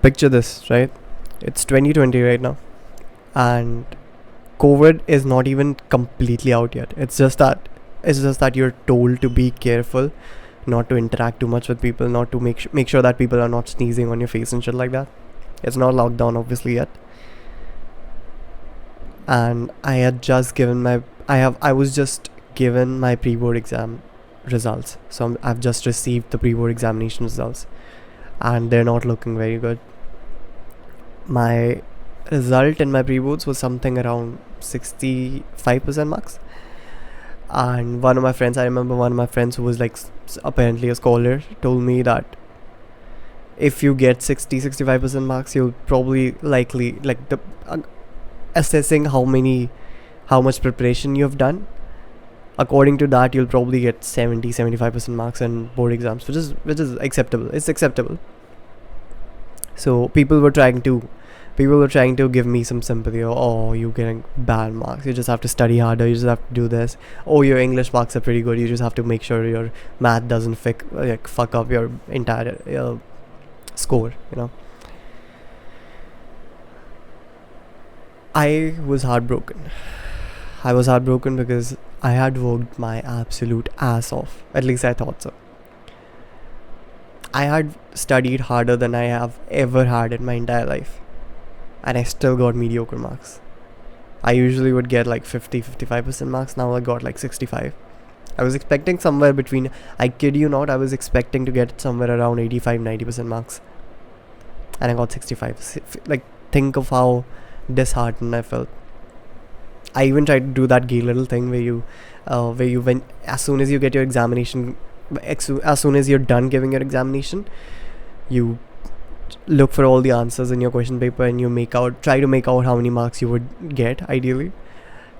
Picture this, right? It's 2020 right now, and COVID is not even completely out yet. It's just that you're told to be careful, not to interact too much with people, not to make sure that people are not sneezing on your face and shit like that. It's not locked down obviously yet. And I was just given my pre-board exam results. So I've just received the pre-board examination results, and they're not looking very good. My result in my pre-boards was something around 65% marks. And I remember one of my friends who was like apparently a scholar, told me that if you get 65% marks, you'll probably likely like the assessing how much preparation you have done. According to that, you'll probably get 75% marks in board exams, which is acceptable. It's acceptable. So people were trying to give me some sympathy. Oh, you're getting bad marks, you just have to study harder, you just have to do this. Oh, your English marks are pretty good, you just have to make sure your math doesn't fuck up your entire score, I was heartbroken. Because I had worked my absolute ass off. At least I thought so. I had studied harder than I have ever had in my entire life, and I still got mediocre marks. I usually would get like 55% marks. Now I got like 65. I was expecting somewhere between, I kid you not, I was expecting to get somewhere around 85-90% marks, and I got 65. Like, think of how disheartened I felt. I even tried to do that gay little thing when as soon as you get your examination, as soon as you're done giving your examination, you look for all the answers in your question paper and you try to make out how many marks you would get ideally.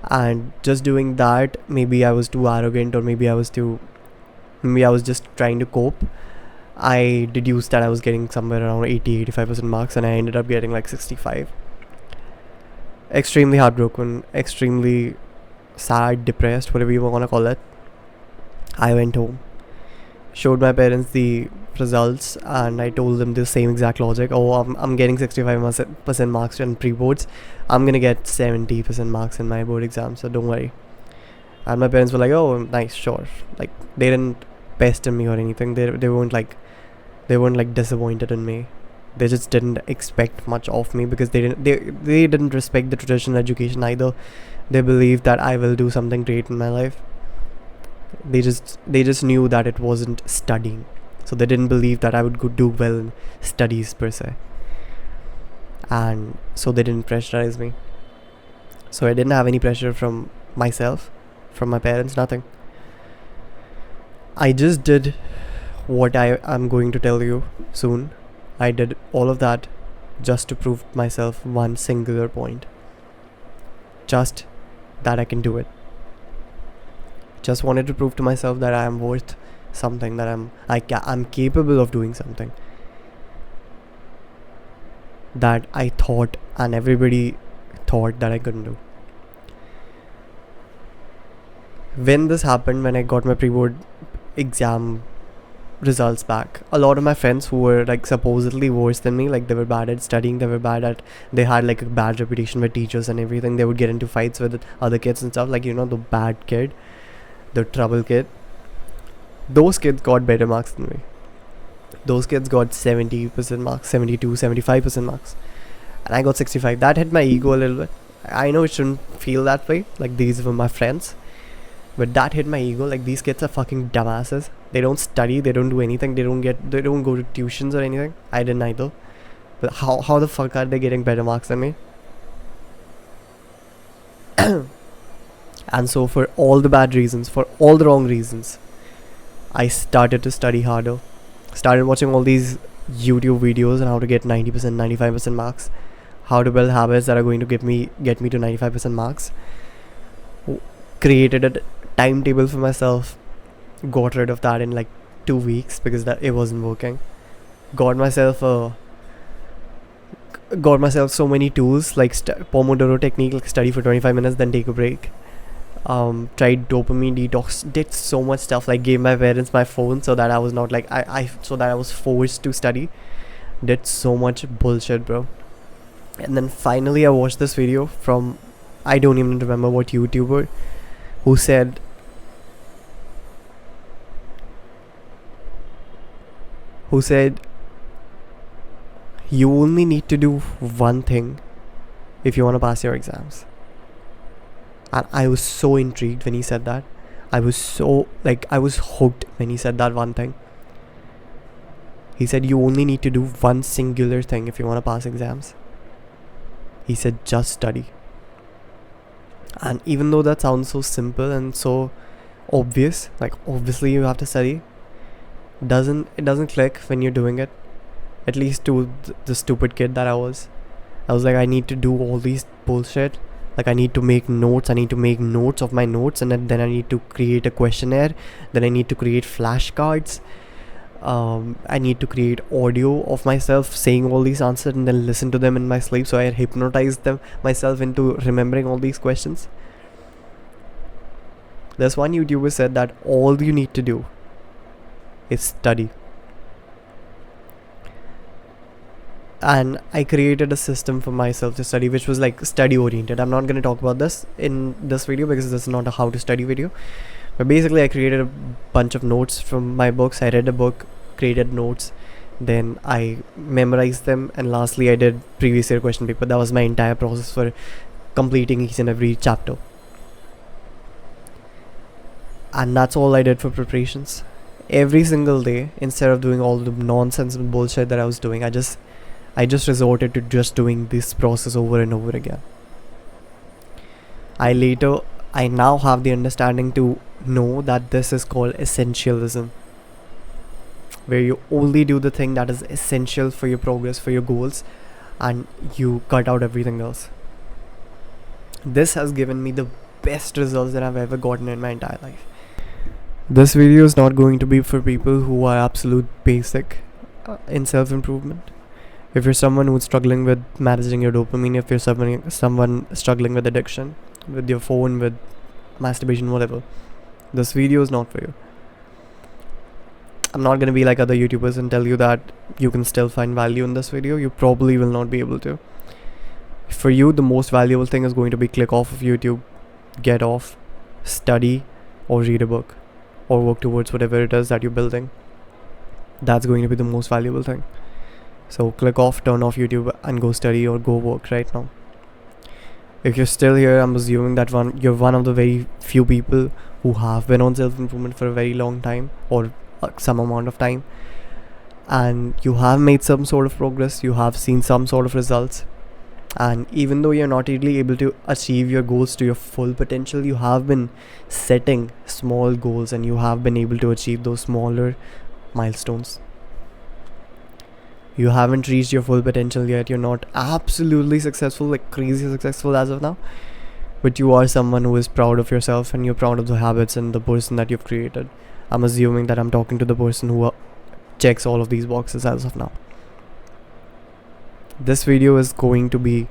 And just doing that, maybe I was too arrogant, or maybe I was just trying to cope. I deduced that I was getting somewhere around 85% marks, and I ended up getting like 65. Extremely heartbroken, extremely sad, depressed, whatever you want to call it. I went home, showed my parents the results, and I told them the same exact logic. Oh, I'm getting 65% marks in pre-boards, I'm gonna get 70% marks in my board exam, so don't worry. And my parents were like, oh, nice, sure. Like, they didn't pester me or anything. They weren't like disappointed in me. They just didn't expect much of me, because they didn't respect the traditional education either. They believed that I will do something great in my life. They just knew that it wasn't studying, so they didn't believe that I would do well in studies per se, and so they didn't pressurize me. So I didn't have any pressure from myself, from my parents, nothing. I just did what I'm going to tell you soon. I did all of that just to prove myself one singular point. Just that I can do it. Just wanted to prove to myself that I am worth something, that I'm capable of doing something that I thought and everybody thought that I couldn't do. When this happened, when I got my pre-board exam results back, a lot of my friends who were like supposedly worse than me, like they were bad at studying, they had like a bad reputation with teachers and everything, they would get into fights with other kids and stuff, like, the bad kid, the trouble kid. Those kids got better marks than me. Those kids got 70% marks, 72, 75% marks, and I got 65. That hit my ego a little bit. I know it shouldn't feel that way, like these were my friends, but that hit my ego. Like, these kids are fucking dumbasses. They don't study, they don't do anything, they don't go to tuitions or anything. I didn't either. But how the fuck are they getting better marks than me? And so, for all the bad reasons, for all the wrong reasons, I started to study harder. Started watching all these YouTube videos on how to get 90%, 95% marks, how to build habits that are going to get me to 95% marks. Created a timetable for myself. Got rid of that in like 2 weeks because it wasn't working. Got myself so many tools, like Pomodoro technique, like study for 25 minutes then take a break. Tried dopamine detox, did so much stuff, like gave my parents my phone so that I was not like so that I was forced to study. did so much bullshit, bro. And then finally I watched this video from, I don't even remember what YouTuber, who said you only need to do one thing if you want to pass your exams. And I was so intrigued when he said that. I was hooked when he said that one thing. He said you only need to do one singular thing if you want to pass exams. He said just study. And even though that sounds so simple and so obvious, like obviously you have to study, it doesn't click when you're doing it. At least to the stupid kid that I was like, I need to do all these bullshit. Like, I need to make notes of my notes, and then I need to create a questionnaire, then I need to create flashcards, I need to create audio of myself saying all these answers and then listen to them in my sleep. So I hypnotized myself into remembering all these questions. There's one YouTuber said that all you need to do is study. And I created a system for myself to study, which was like study oriented. I'm not going to talk about this in this video because this is not a how to study video. But basically I created a bunch of notes from my books. I read a book, created notes, then I memorized them, and lastly I did previous year question paper. That was my entire process for completing each and every chapter. And that's all I did for preparations. Every single day, instead of doing all the nonsense and bullshit that I was doing, I just resorted to just doing this process over and over again. I now have the understanding to know that this is called essentialism, where you only do the thing that is essential for your progress, for your goals, and you cut out everything else. This has given me the best results that I've ever gotten in my entire life. This video is not going to be for people who are absolute basic in self-improvement. If you're someone who's struggling with managing your dopamine, if you're someone struggling with addiction, with your phone, with masturbation, whatever, this video is not for you. I'm not going to be like other YouTubers and tell you that you can still find value in this video. You probably will not be able to. For you, the most valuable thing is going to be click off of YouTube, get off, study, or read a book, or work towards whatever it is that you're building. That's going to be the most valuable thing. So click off, turn off YouTube, and go study or go work right now. If you're still here, I'm assuming that you're one of the very few people who have been on self-improvement for a very long time, or some amount of time, and you have made some sort of progress, you have seen some sort of results. And even though you're not really able to achieve your goals to your full potential, you have been setting small goals and you have been able to achieve those smaller milestones. You haven't reached your full potential yet. You're not absolutely successful, like crazy successful as of now, but you are someone who is proud of yourself and you're proud of the habits and the person that you've created. I'm assuming that I'm talking to the person who checks all of these boxes as of now. This video is going to be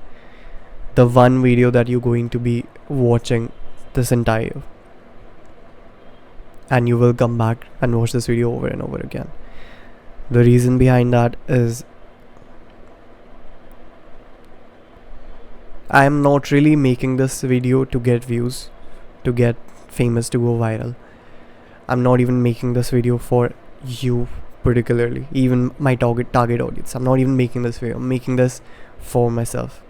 the one video that you're going to be watching this entire year, and you will come back and watch this video over and over again. The reason behind that is I am not really making this video to get views, to get famous, to go viral. I'm not even making this video for you particularly, even my target audience. I'm not even making this video. I'm making this for myself.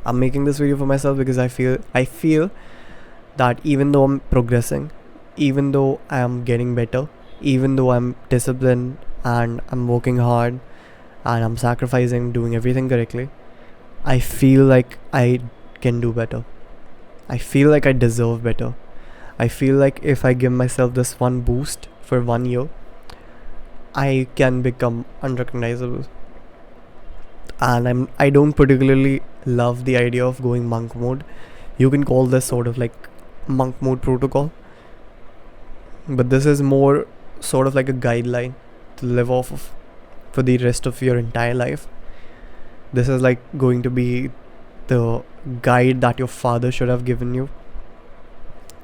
I'm making this video for myself because I feel that even though I'm progressing, even though I am getting better, even though I'm disciplined and I'm working hard and I'm sacrificing, doing everything correctly, I feel like I can do better. I feel like I deserve better. I feel like if I give myself this one boost for 1 year, I can become unrecognizable. And I don't particularly love the idea of going monk mode. You can call this sort of like monk mode protocol, but this is more sort of like a guideline to live off of for the rest of your entire life. This is like going to be the guide that your father should have given you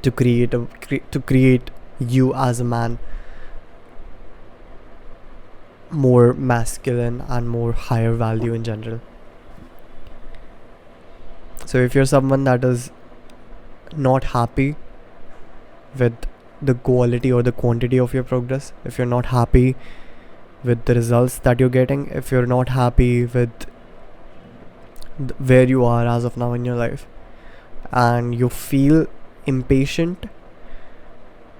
to create you as a man. more masculine and more higher value in general. So if you're someone that is not happy with the quality or the quantity of your progress, if you're not happy with the results that you're getting, if you're not happy with where you are as of now in your life, and you feel impatient,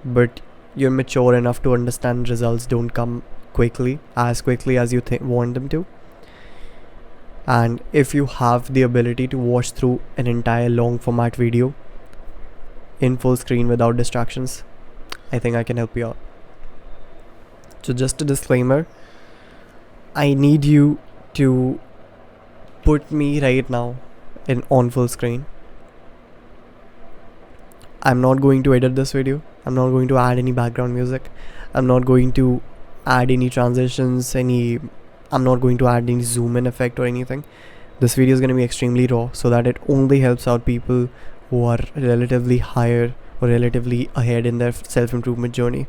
but you're mature enough to understand results don't come as quickly as you want them to, and if you have the ability to watch through an entire long format video in full screen without distractions, I think I can help you out. So just a disclaimer, I need you to put me right now on full screen. I'm not going to edit this video. I'm not going to add any background music. I'm not going to add any transitions, I'm not going to add any zoom in effect or anything. This video is going to be extremely raw so that it only helps out people who are relatively higher or relatively ahead in their self-improvement journey.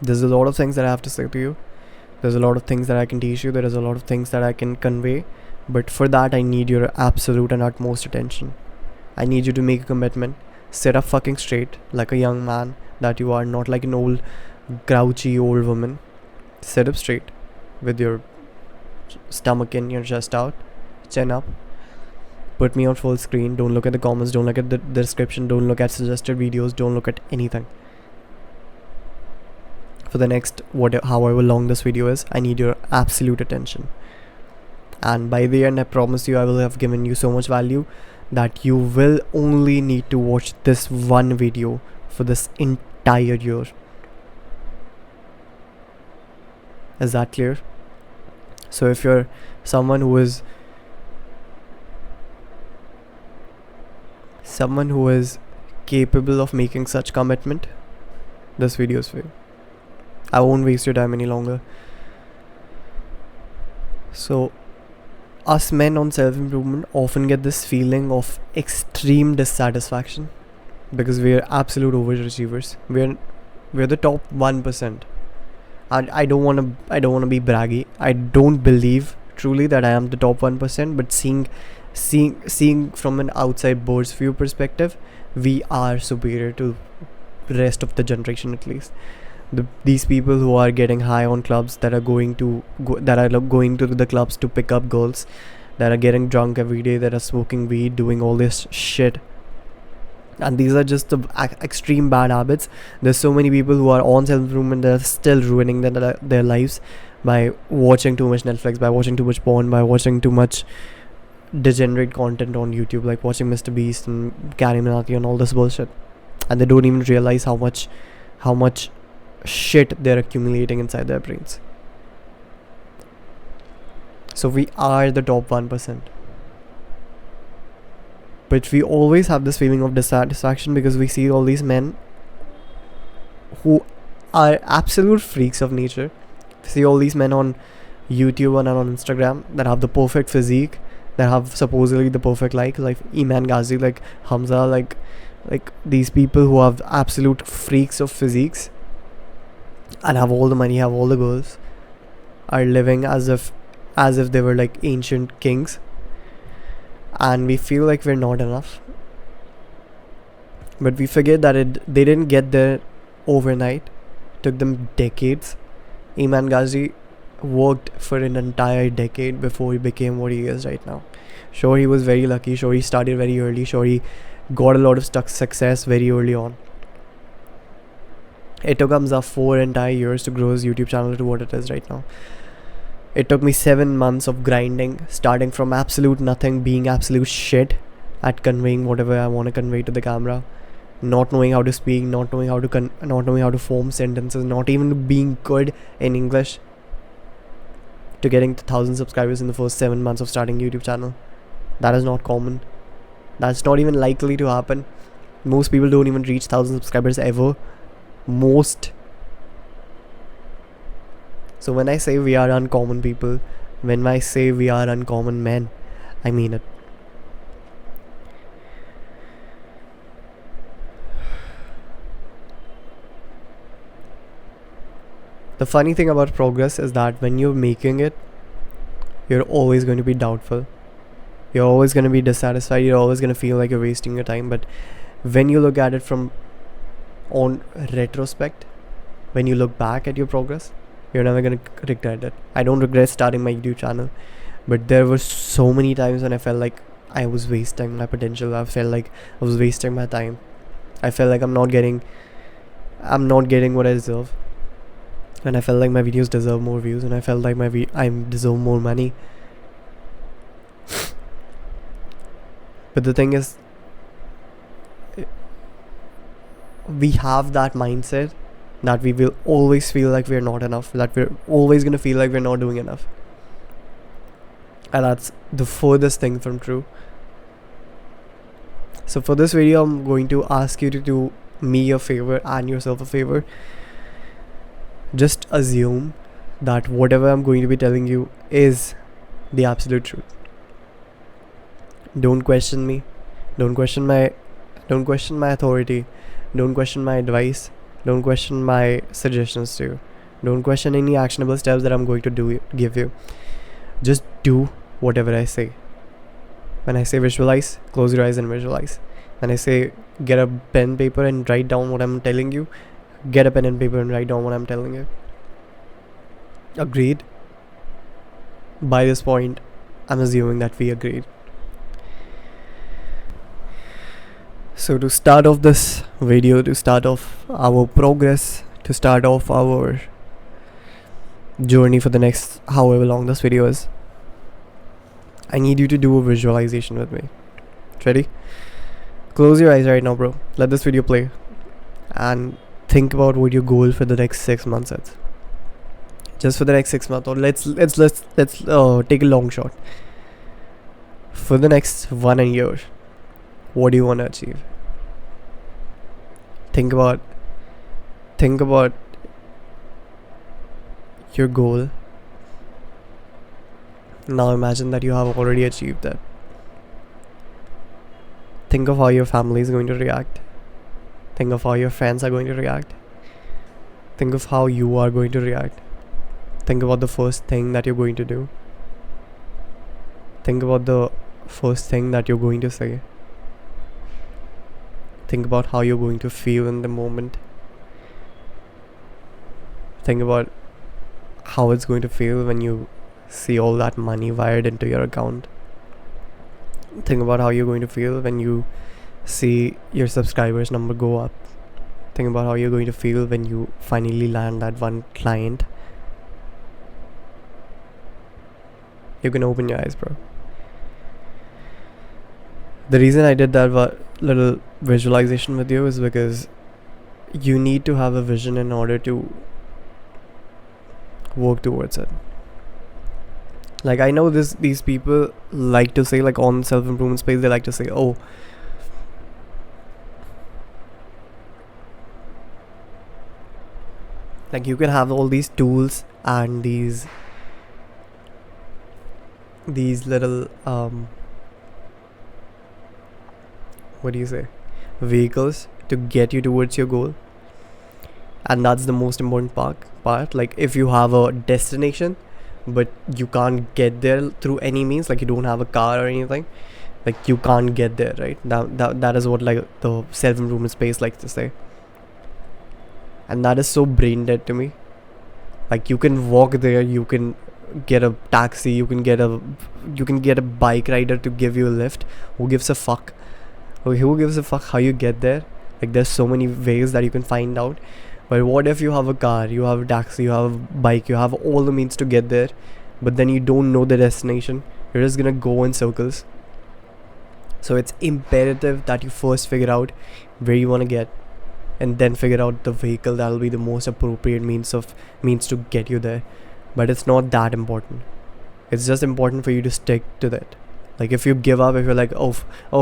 There's a lot of things that I have to say to you. There's a lot of things that I can teach you. There is a lot of things that I can convey. But for that, I need your absolute and utmost attention. I need you to make a commitment. Sit up fucking straight like a young man that you are, not like an old, grouchy old woman. Sit up straight with your stomach in, your chest out, chin up. Put me on full screen. Don't look at the comments. Don't look at the description. Don't look at suggested videos. Don't look at anything. For the next however long this video is, I need your absolute attention. And by the end, I promise you I will have given you so much value that you will only need to watch this one video for this entire year. Is that clear? So if you're someone who is capable of making such commitment, this video is for you. I won't waste your time any longer. So us men on self-improvement often get this feeling of extreme dissatisfaction because we're absolute overachievers. We're the top 1%. And I don't want to be braggy. I don't believe truly that I am the top 1%, but seeing from an outside bird's view perspective, we are superior to the rest of the generation, at least. These people who are getting high on clubs, that are going to the clubs to pick up girls, that are getting drunk every day, that are smoking weed, doing all this shit, and these are just the extreme bad habits. There's so many people who are on self-improvement that are still ruining their lives by watching too much Netflix, by watching too much porn, by watching too much degenerate content on YouTube, like watching Mr. Beast and Gary Minati and all this bullshit, and they don't even realize how much shit they're accumulating inside their brains. So we are the top 1%. But we always have this feeling of dissatisfaction because we see all these men who are absolute freaks of nature. We see all these men on YouTube and on Instagram that have the perfect physique, that have supposedly the perfect like Iman Ghazi, like Hamza, like these people who have absolute freaks of physiques and have all the money, have all the girls, are living as if they were like ancient kings, and we feel like we're not enough. But we forget that they didn't get there overnight. It took them decades. Iman Ghazi worked for an entire decade before he became what he is right now. Sure, he was very lucky. Sure, he started very early. Sure, he got a lot of success very early on. It took Hamza 4 entire years to grow his YouTube channel to what it is right now. It took me 7 months of grinding, starting from absolute nothing, being absolute shit at conveying whatever I want to convey to the camera, not knowing how to speak, not knowing how to form sentences, not even being good in English, to getting to 1,000 subscribers in the first 7 months of starting YouTube channel. That is not common. That's not even likely to happen. Most people don't even reach 1,000 subscribers ever. Most. So when I say we are uncommon people, when I say we are uncommon men, I mean it. The funny thing about progress is that when you're making it, you're always going to be doubtful. You're always going to be dissatisfied. You're always going to feel like you're wasting your time. But when you look at it from on retrospect, when you look back at your progress, you're never going to regret it. I don't regret starting my YouTube channel, but there were so many times when I felt like I was wasting my potential. I felt like I was wasting my time. I felt like I'm not getting what I deserve. And I felt like my videos deserve more views, and I felt like I deserve more money. But the thing is, we have that mindset that we will always feel like we're not enough, that we're always going to feel like we're not doing enough. And that's the furthest thing from true. So for this video, I'm going to ask you to do me a favor and yourself a favor. Just assume that whatever I'm going to be telling you is the absolute truth. Don't question me. Don't question my authority. Don't question my advice. Don't question my suggestions to you. Don't question any actionable steps that I'm going to give you. Just do whatever I say. When I say visualize, close your eyes and visualize. When I say get a pen paper and write down what I'm telling you, get a pen and paper and write down what I'm telling you. Agreed? By this point, I'm assuming that we agreed. So to start off this video, to start off our progress, to start off our journey for the next however long this video is, I need you to do a visualization with me. Ready? Close your eyes right now, bro. Let this video play and think about what your goal for the next 6 months is. Just for the next 6 months, or let's take a long shot. For the next 1 year, what do you want to achieve? Think about your goal. Now imagine that you have already achieved that. Think of how your family is going to react. Think of how your friends are going to react. Think of how you are going to react. Think about the first thing that you're going to do. Think about the first thing that you're going to say. Think about how you're going to feel in the moment. Think about how it's going to feel when you see all that money wired into your account. Think about how you're going to feel when you see your subscribers number go up. Think about how you're going to feel when you finally land that one client. You can open your eyes, bro. The reason I did that little visualization with you is because you need to have a vision in order to work towards it. Like, I know these people like to say, like, on self-improvement space, they like to say, oh, like, you can have all these tools and these little what do you say, vehicles to get you towards your goal, and that's the most important part. Like, if you have a destination but you can't get there through any means, like you don't have a car or anything, like you can't get there, right? That is what, like, the self-improvement space likes to say, and that is so brain dead to me. Like, you can walk there, you can get a taxi, you can get a bike rider to give you a lift. Who gives a fuck? Who gives a fuck how you get there? Like, there's so many ways that you can find out. But what if you have a car, you have a taxi, you have a bike, you have all the means to get there, but then you don't know the destination? You're just gonna go in circles. So it's imperative that you first figure out where you want to get, and then figure out the vehicle that will be the most appropriate means to get you there. But it's not that important. It's just important for you to stick to that. Like, if you give up, if you're like, oh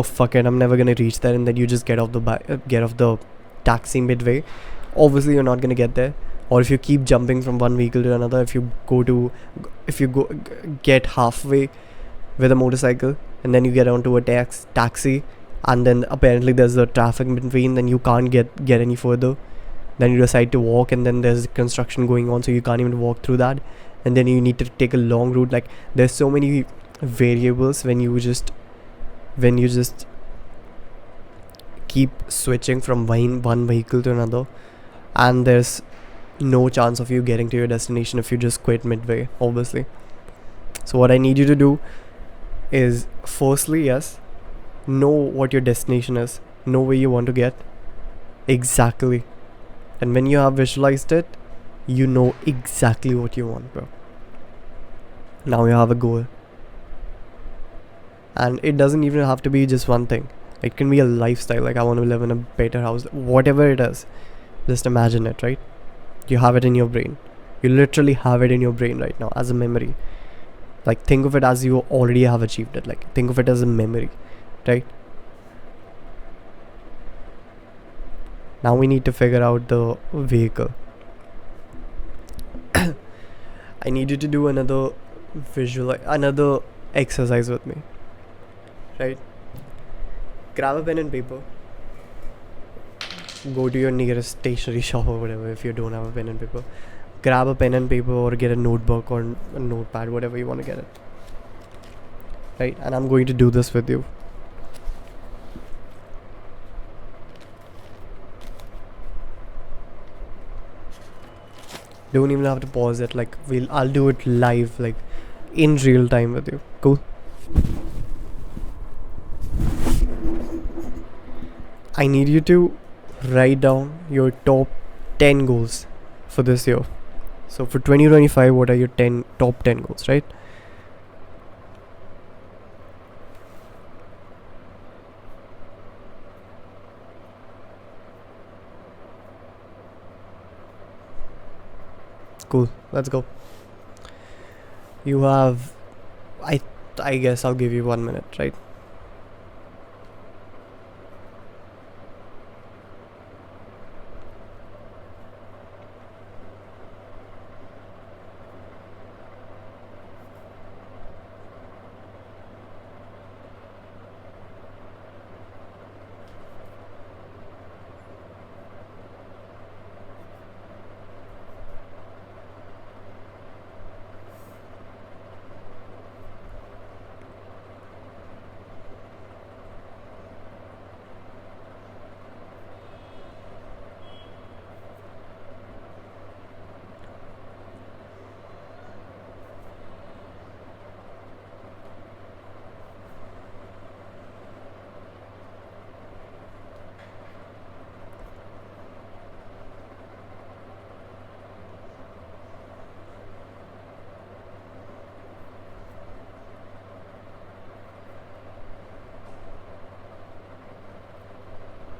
fuck it, I'm never gonna reach there, and then you just get off the taxi midway, obviously you're not gonna get there. Or if you keep jumping from one vehicle to another, if you get halfway with a motorcycle and then you get onto a taxi, and then apparently there's a traffic in between, then you can't get any further. then you decide to walk, and then there's construction going on, so you can't even walk through that, and then you need to take a long route. Like, there's so many variables when you just keep switching from one vehicle to another, and there's no chance of you getting to your destination if you just quit midway, obviously. So what I need you to do is, firstly, yes, know what your destination is, know where you want to get exactly, and when you have visualized it, you know exactly what you want, bro. Now you have a goal, and it doesn't even have to be just one thing. It can be a lifestyle, like I want to live in a better house, whatever it is. Just imagine it, right? You have it in your brain. You literally have it in your brain right now as a memory. Like, think of it as you already have achieved it. Like, think of it as a memory, right? Now we need to figure out the vehicle. I need you to do another exercise with me, right? Grab a pen and paper. Go to your nearest stationery shop or whatever. If you don't have a pen and paper, grab a pen and paper, or get a notebook or a notepad, whatever you want to get it, right? And I'm going to do this with you. Don't even have to pause it. Like, I'll do it live, like in real time with you. Cool. I need you to write down your top 10 goals for this year. So for 2025, what are your top 10 goals, right? Cool, let's go. You have, I guess I'll give you 1 minute, right?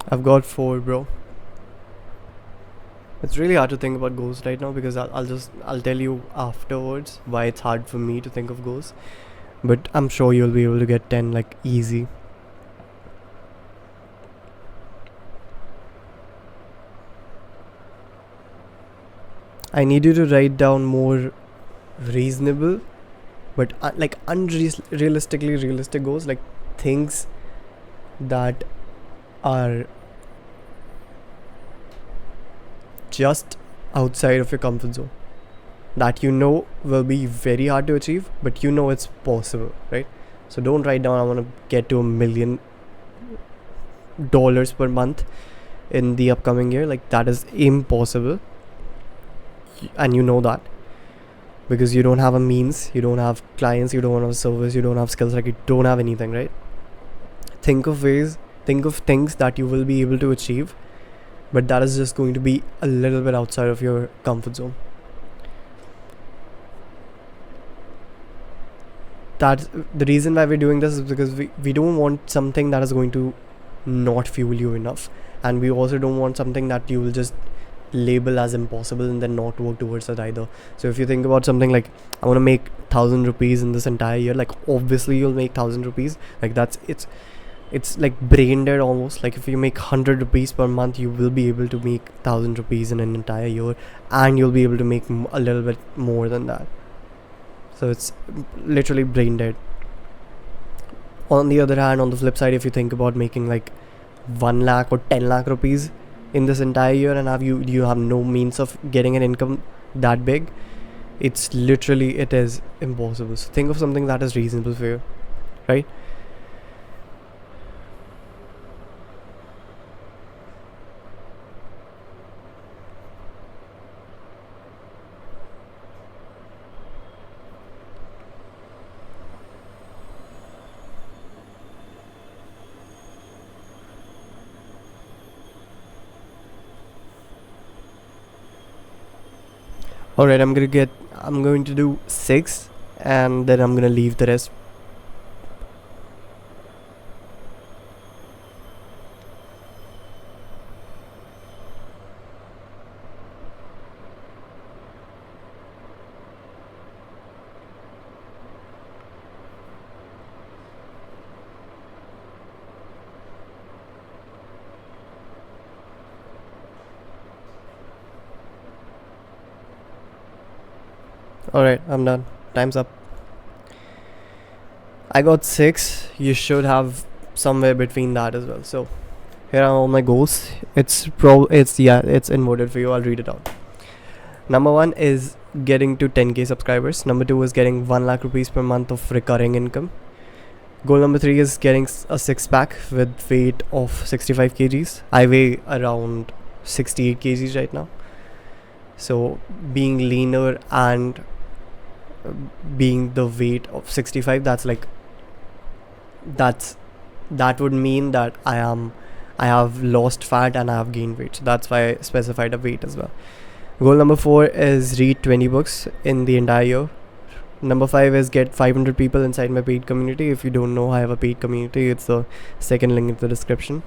I've got 4, bro. It's really hard to think about goals right now, because I'll tell you afterwards why it's hard for me to think of goals. But I'm sure you'll be able to get 10 like easy. I need you to write down more reasonable, but like unrealistically realistic goals, like things that are just outside of your comfort zone, that you know will be very hard to achieve, but you know it's possible, right? So don't write down, I want to get to $1 million per month in the upcoming year. Like, that is impossible, and you know that, because you don't have a means, you don't have clients, you don't have a service, you don't have skills, like you don't have anything, right? Think of things that you will be able to achieve, but that is just going to be a little bit outside of your comfort zone. That's the reason why we're doing this, is because we don't want something that is going to not fuel you enough, and we also don't want something that you will just label as impossible and then not work towards it either. So if you think about something like, I want to make 1,000 rupees in this entire year, like obviously you'll make 1,000 rupees. Like, it's like brain dead almost. Like, if you make 100 rupees per month, you will be able to make 1,000 rupees in an entire year, and you'll be able to make a little bit more than that. So it's literally brain dead. On the other hand, on the flip side, if you think about making like 1 lakh or 10 lakh rupees, in this entire year and you have no means of getting an income that big, it's literally, it is impossible. So think of something that is reasonable for you, right? All right, I'm going to do 6 and then I'm going to leave the rest. All right, I'm done. Time's up. I got 6. You should have somewhere between that as well. So here are all my goals. It's inverted for you. I'll read it out. Number 1 is getting to 10k subscribers. Number 2 is getting 1 lakh rupees per month of recurring income. Goal number 3 is getting a six pack with weight of 65 kgs. I weigh around 68 kgs right now. So being leaner and being the weight of 65, that would mean that I have lost fat and I have gained weight. So that's why I specified a weight as well. Goal number 4 is read 20 books in the entire year. Number 5 is get 500 people inside my paid community. If you don't know, I have a paid community. It's the second link in the description.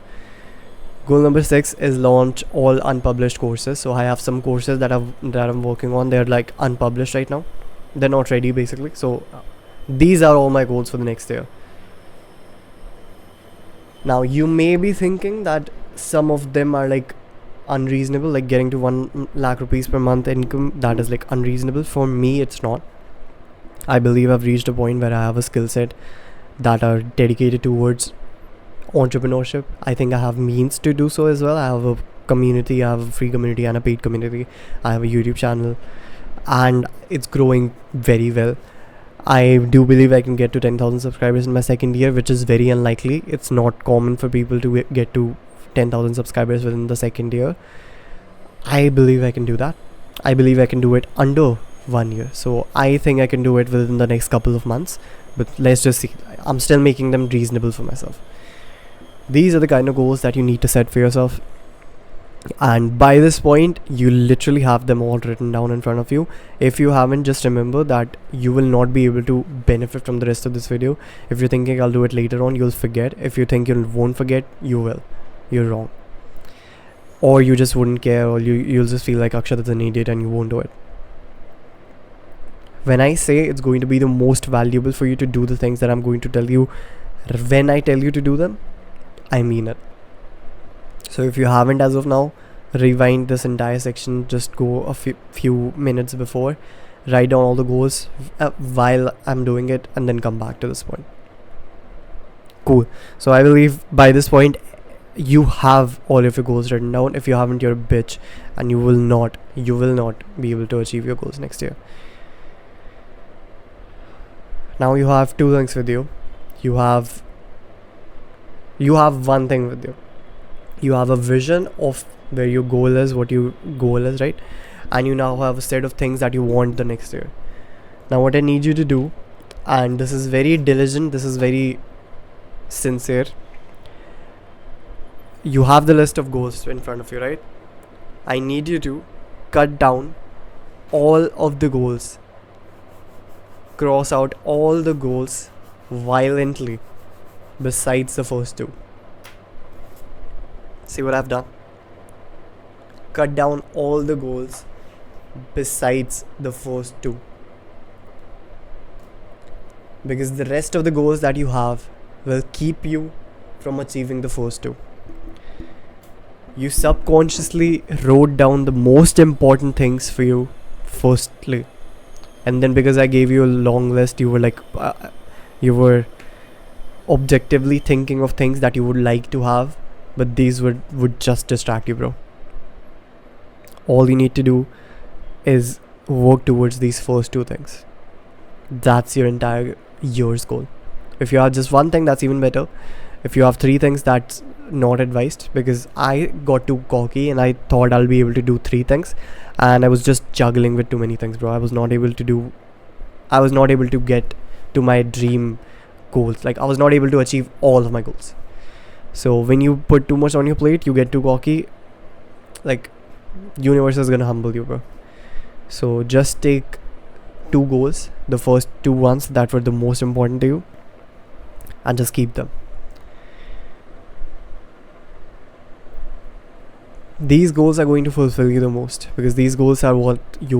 Goal number 6 is launch all unpublished courses. So I have some courses that I'm working on. They're like unpublished right now. They're not ready basically. So these are all my goals for the next year. Now you may be thinking that some of them are like unreasonable, like getting to 1 lakh rupees per month income. That is like unreasonable. For me, it's not. I believe I've reached a point where I have a skill set that are dedicated towards entrepreneurship. I think I have means to do so as well. I have a community, I have a free community and a paid community. I have a YouTube channel and it's growing very well. I do believe I can get to 10,000 subscribers in my second year, which is very unlikely. It's not common for people to get to 10,000 subscribers within the second year. I believe I can do that. I believe I can do it under 1 year. So I think I can do it within the next couple of months. But let's just see. I'm still making them reasonable for myself. These are the kind of goals that you need to set for yourself. And by this point, you literally have them all written down in front of you. If you haven't, just remember that you will not be able to benefit from the rest of this video. If you're thinking I'll do it later on, you'll forget. If you think you won't forget, you will. You're wrong. Or you just wouldn't care, or you'll just feel like Akshath is an idiot and you won't do it. When I say it's going to be the most valuable for you to do the things that I'm going to tell you, when I tell you to do them, I mean it. So if you haven't as of now, rewind this entire section, just go a few minutes before, write down all the goals while I'm doing it, and then come back to this point. Cool. So I believe by this point you have all of your goals written down. If you haven't, you're a bitch, and you will not be able to achieve your goals next year. Now you have two things with you. You have one thing with you. You have a vision of where your goal is, what your goal is, right? And you now have a set of things that you want the next year. Now what I need you to do, and this is very diligent, this is very sincere. You have the list of goals in front of you, right? I need you to cut down all of the goals. Cross out all the goals violently besides the first two. See what I've done? Cut down all the goals besides the first two. Because the rest of the goals that you have will keep you from achieving the first two. You subconsciously wrote down the most important things for you firstly. And then because I gave you a long list, you were like, you were objectively thinking of things that you would like to have. But these would just distract you, bro. all you need to do is work towards these first two things. That's your entire year's goal. If you have just one thing, that's even better. If you have three things, that's not advised, because I got too cocky and I thought I'll be able to do three things, and I was just juggling with too many things, bro. I was not able to get to my dream goals. Like, I was not able to achieve all of my goals. So when you put too much on your plate, you get too cocky. Like, universe is gonna humble you, bro. So just take two goals, the first two ones that were the most important to you, and just keep them. These goals are going to fulfill you the most, because these goals are what you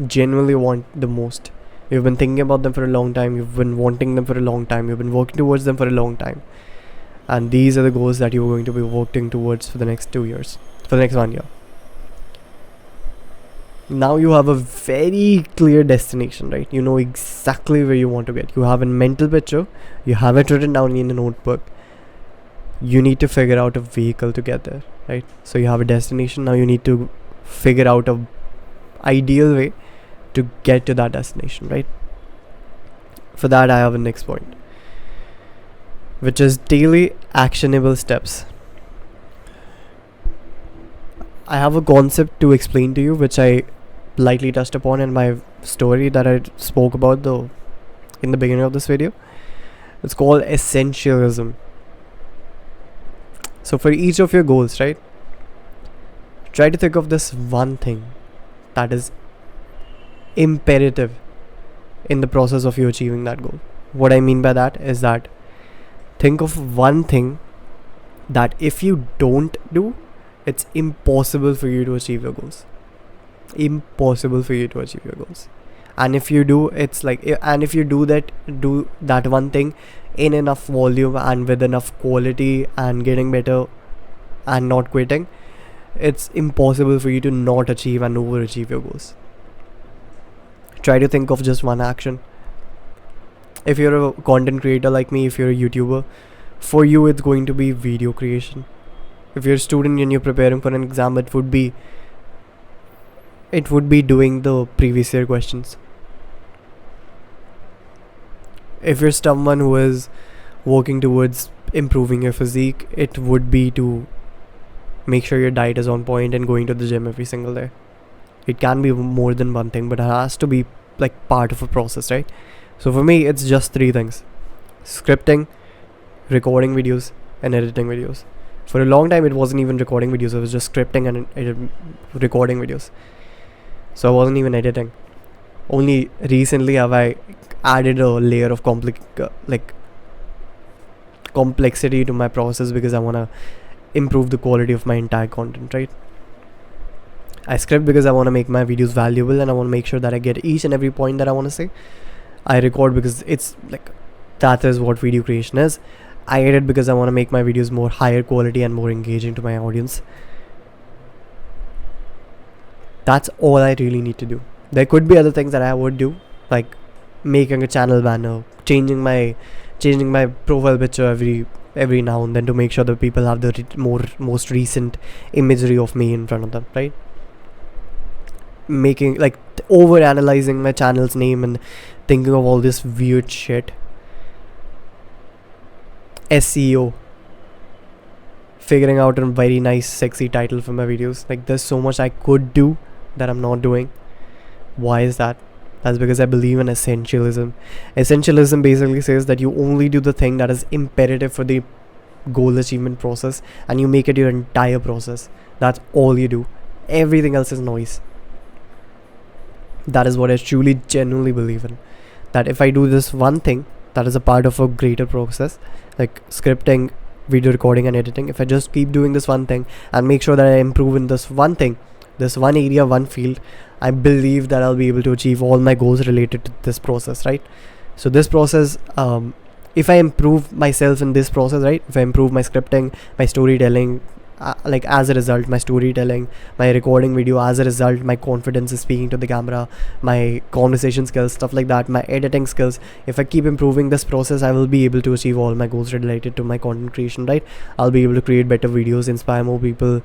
genuinely want the most. You've been thinking about them for a long time, you've been wanting them for a long time, you've been working towards them for a long time. And these are the goals that you're going to be working towards for the next 2 years, for the next 1 year. Now you have a very clear destination, right? You know exactly where you want to get. You have a mental picture, you have it written down in a notebook. You need to figure out a vehicle to get there, right? So you have a destination, now you need to figure out a ideal way to get to that destination, right? For that, I have a next point, which is daily actionable steps. I have a concept to explain to you, which I lightly touched upon in my story that I spoke about in the beginning of this video. It's called essentialism. So for each of your goals, right, try to think of this one thing that is imperative in the process of you achieving that goal. What I mean by that is that think of one thing that if you don't do, it's impossible for you to achieve your goals. Impossible for you to achieve your goals. And if you do, if you do that one thing in enough volume and with enough quality and getting better and not quitting, it's impossible for you to not achieve and overachieve your goals. Try to think of just one action. If you're a content creator like me, if you're a YouTuber, for you it's going to be video creation. If you're a student and you're preparing for an exam, it would be doing the previous year questions. If you're someone who is working towards improving your physique, it would be to make sure your diet is on point and going to the gym every single day. It can be more than one thing, but it has to be like part of a process, right? So for me, it's just three things: scripting, recording videos, and editing videos. For a long time, it wasn't even recording videos. It was just scripting and recording videos. So I wasn't even editing. Only recently have I added a layer of complexity to my process, because I want to improve the quality of my entire content, right? I script because I want to make my videos valuable and I want to make sure that I get each and every point that I want to say. I record because it's like, that is what video creation is. I edit because I want to make my videos more higher quality and more engaging to my audience. That's all I really need to do. There could be other things that I would do, like making a channel banner, changing my profile picture every now and then to make sure that people have the most recent imagery of me in front of them, right? Making over analyzing my channel's name and thinking of all this weird shit. SEO, figuring out a very nice sexy title for my videos. Like, there's so much I could do that I'm not doing. Why is that? That's because I believe in essentialism. Essentialism basically says that you only do the thing that is imperative for the goal achievement process, and you make it your entire process. That's all you do. Everything else is noise. That is what I truly genuinely believe in. That if I do this one thing that is a part of a greater process, like scripting, video recording and editing, if I just keep doing this one thing and make sure that I improve in this one thing, this one area, one field, I believe that I'll be able to achieve all my goals related to this process, right? So this process, if I improve myself in this process, right, if I improve my scripting, my storytelling, as a result, my storytelling, my recording video, as a result, my confidence is speaking to the camera, my conversation skills, stuff like that, my editing skills, if I keep improving this process, I will be able to achieve all my goals related to my content creation, right? I'll be able to create better videos, inspire more people,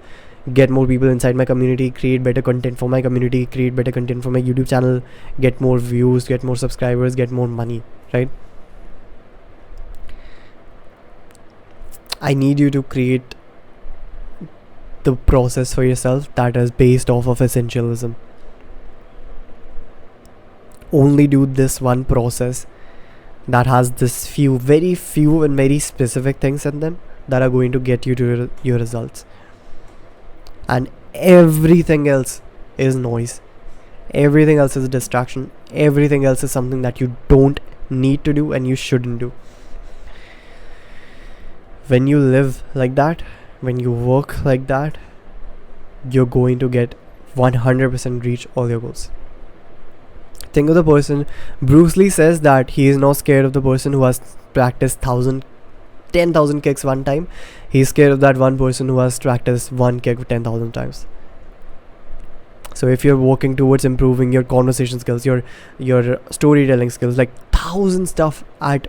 get more people inside my community, create better content for my community, create better content for my YouTube channel, get more views, get more subscribers, get more money, right? I need you to create the process for yourself that is based off of essentialism. Only do this one process that has this very few and very specific things in them that are going to get you to your results. And everything else is noise. Everything else is a distraction. Everything else is something that you don't need to do and you shouldn't do. When you live like that, when you work like that, you're going to get 100% reach all your goals. Think of the person. Bruce Lee says that he is not scared of the person who has practiced 10,000 kicks one time. He's scared of that one person who has practiced one kick 10,000 times. So if you're working towards improving your conversation skills, your storytelling skills, like 1,000 stuff at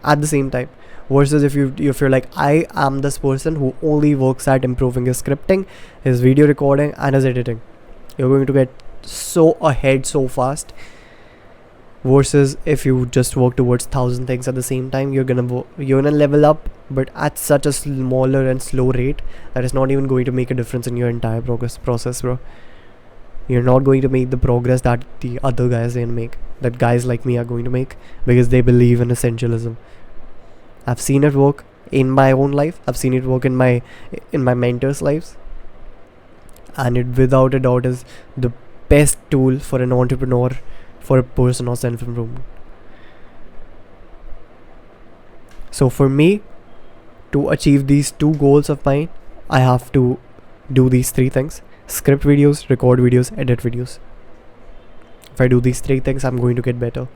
the same time, versus if you're like, I am this person who only works at improving his scripting, his video recording and his editing, you're going to get so ahead so fast. Versus if you just work towards 1,000 things at the same time, you're gonna level up, but at such a smaller and slow rate that is not even going to make a difference in your entire process, bro. You're not going to make the progress that the other guys can make, that guys like me are going to make, because they believe in essentialism. I've seen it work in my own life. I've seen it work in my mentors' lives, and it without a doubt is the best tool for an entrepreneur, for a person of self-improvement. So for me to achieve these two goals of mine, I have to do these three things: script videos, record videos, edit videos. If I do these three things, I'm going to get better.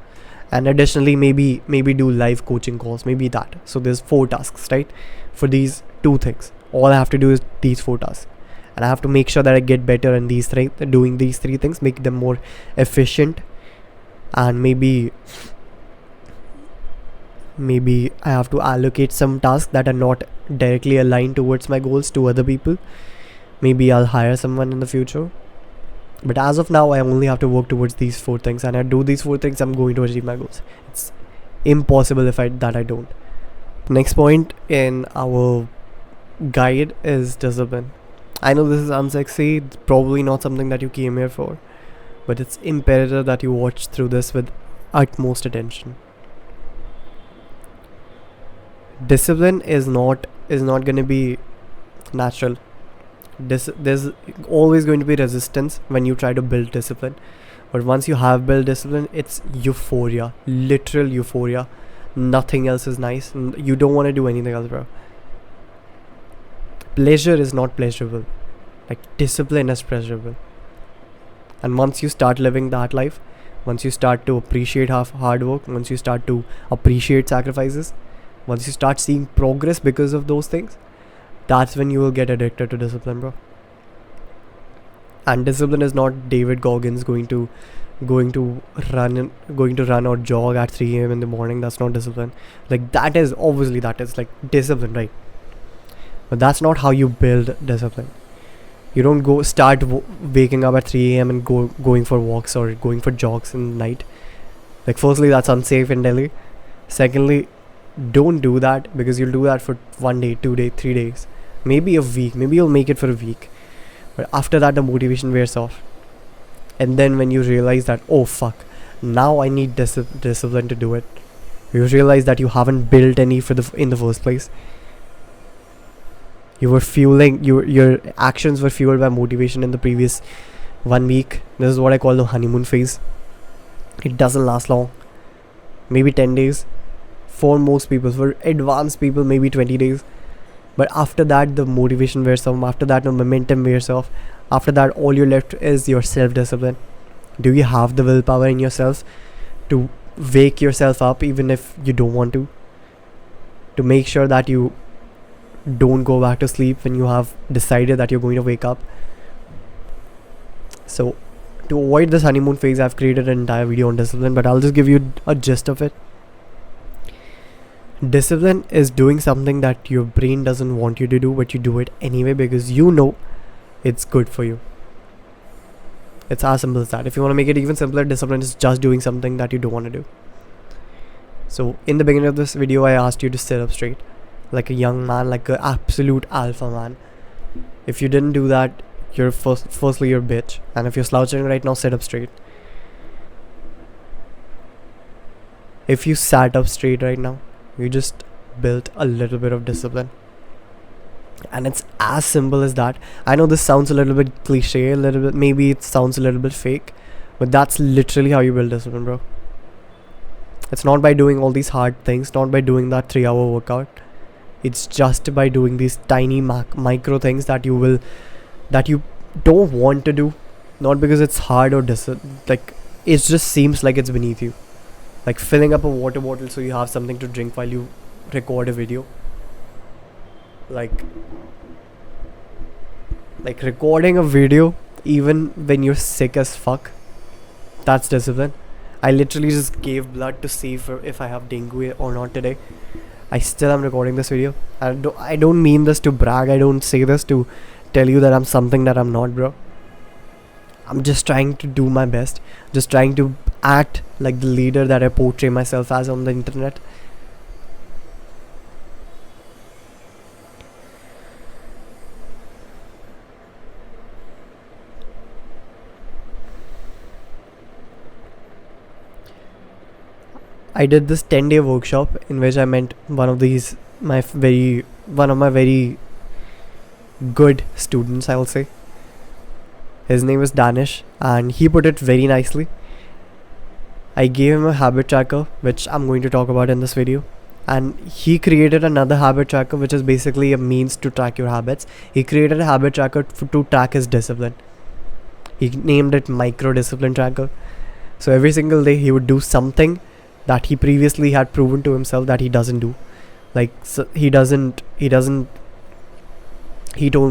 And additionally, maybe do live coaching calls, maybe that. So there's 4 tasks, right? For these 2 things, all I have to do is these 4 tasks, and I have to make sure that I get better in doing these 3 things, make them more efficient. And maybe I have to allocate some tasks that are not directly aligned towards my goals to other people. Maybe I'll hire someone in the future. But as of now, I only have to work towards these 4 things, and I do these 4 things, I'm going to achieve my goals. It's impossible if I don't. Next point in our guide is discipline. I know this is unsexy, it's probably not something that you came here for, but it's imperative that you watch through this with utmost attention. Discipline is not going to be natural. There's always going to be resistance when you try to build discipline, but once you have built discipline, it's euphoria, literal euphoria. Nothing else is nice. You don't want to do anything else, bro. Pleasure is not pleasurable, like discipline is pleasurable. And once you start living that life, once you start to appreciate hard work, once you start to appreciate sacrifices, once you start seeing progress because of those things, that's when you will get addicted to discipline, bro. And discipline is not David Goggins going to run or jog at 3 a.m. in the morning. That's not discipline. Like that is like discipline, right? But that's not how you build discipline. You don't start waking up at 3 a.m. and going for walks or going for jogs in the night. Like, firstly, that's unsafe in Delhi. Secondly, don't do that, because you'll do that for 1 day, 2 days, 3 days, maybe a week. Maybe you'll make it for a week, but after that the motivation wears off. And then when you realize that, oh fuck, now I need discipline to do it, you realize that you haven't built any in the first place. You were fueling your actions were fueled by motivation in the previous 1 week. This is what I call the honeymoon phase. It doesn't last long. Maybe 10 days for most people. For advanced people, maybe 20 days. But after that, the motivation wears off. After that, the momentum wears off. After that, all you're left is your self-discipline. Do you have the willpower in yourself to wake yourself up even if you don't want to? To make sure that you don't go back to sleep when you have decided that you're going to wake up. So to avoid this honeymoon phase, I've created an entire video on discipline, but I'll just give you a gist of it. Discipline is doing something that your brain doesn't want you to do, but you do it anyway because you know it's good for you. It's as simple as that. If you want to make it even simpler, discipline is just doing something that you don't want to do. So in the beginning of this video, I asked you to sit up straight, like a young man, like an absolute alpha man. If you didn't do that, firstly you're a bitch. And if you're slouching right now, sit up straight. If you sat up straight right now, you just built a little bit of discipline. And it's as simple as that. I know this sounds a little bit cliche, maybe it sounds a little bit fake, but that's literally how you build discipline, bro. It's not by doing all these hard things, not by doing that 3-hour workout. It's just by doing these tiny micro things that you don't want to do, not because it's hard or like it just seems like it's beneath you. Like filling up a water bottle so you have something to drink while you record a video. Like recording a video even when you're sick as fuck. That's discipline. I literally just gave blood to see if I have dengue or not today. I still am recording this video. I don't mean this to brag. I don't say this to tell you that I'm something that I'm not, bro. I'm just trying to do my best. Just trying to act like the leader that I portray myself as on the internet. I did this 10-day workshop in which I met one of my very good students, I will say. His name is Danish, and he put it very nicely. I gave him a habit tracker, which I'm going to talk about in this video, and he created another habit tracker, which is basically a means to track your habits. He created a habit tracker to track his discipline. He named it micro discipline tracker. So every single day he would do something that he previously had proven to himself that he doesn't do. Like, so he told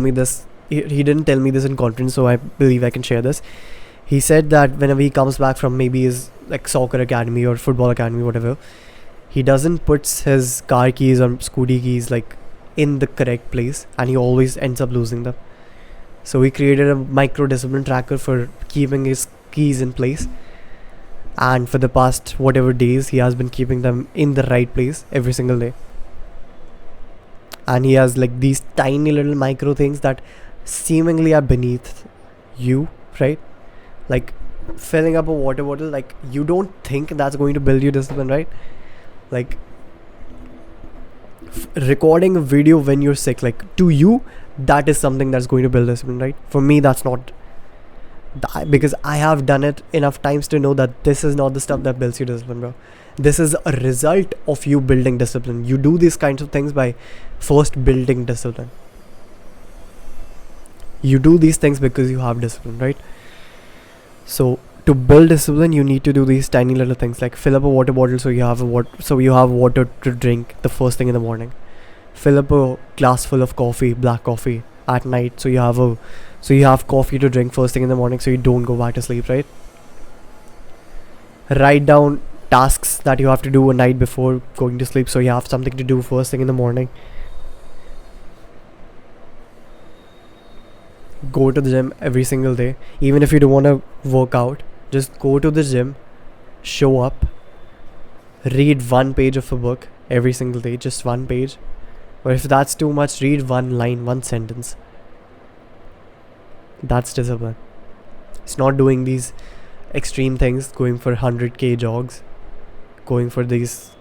me this, he didn't tell me this in conference, so I believe I can share this. He said that whenever he comes back from maybe his like soccer academy or football academy, whatever, he doesn't put his car keys or scooty keys like in the correct place, and he always ends up losing them. So he created a micro discipline tracker for keeping his keys in place. And for the past whatever days, he has been keeping them in the right place every single day. And he has like these tiny little micro things that seemingly are beneath you, right? Like filling up a water bottle, like you don't think that's going to build you discipline, right? Like recording a video when you're sick, like to you, that is something that's going to build discipline, right? For me, that's not. Because I have done it enough times to know that this is not the stuff that builds you discipline, bro. This is a result of you building discipline. You do these kinds of things by first building discipline. You do these things because you have discipline, right? So to build discipline, you need to do these tiny little things, like fill up a water bottle so you have water to drink the first thing in the morning. Fill up a glass full of coffee, black coffee, at night so you have coffee to drink first thing in the morning so you don't go back to sleep, right? Write down tasks that you have to do a night before going to sleep so you have something to do first thing in the morning. Go to the gym every single day. Even if you don't want to work out, just go to the gym, show up, read one page of a book every single day, just one page. Or if that's too much, read one line, one sentence. That's discipline. It's not doing these extreme things, going for 100k jogs, going for these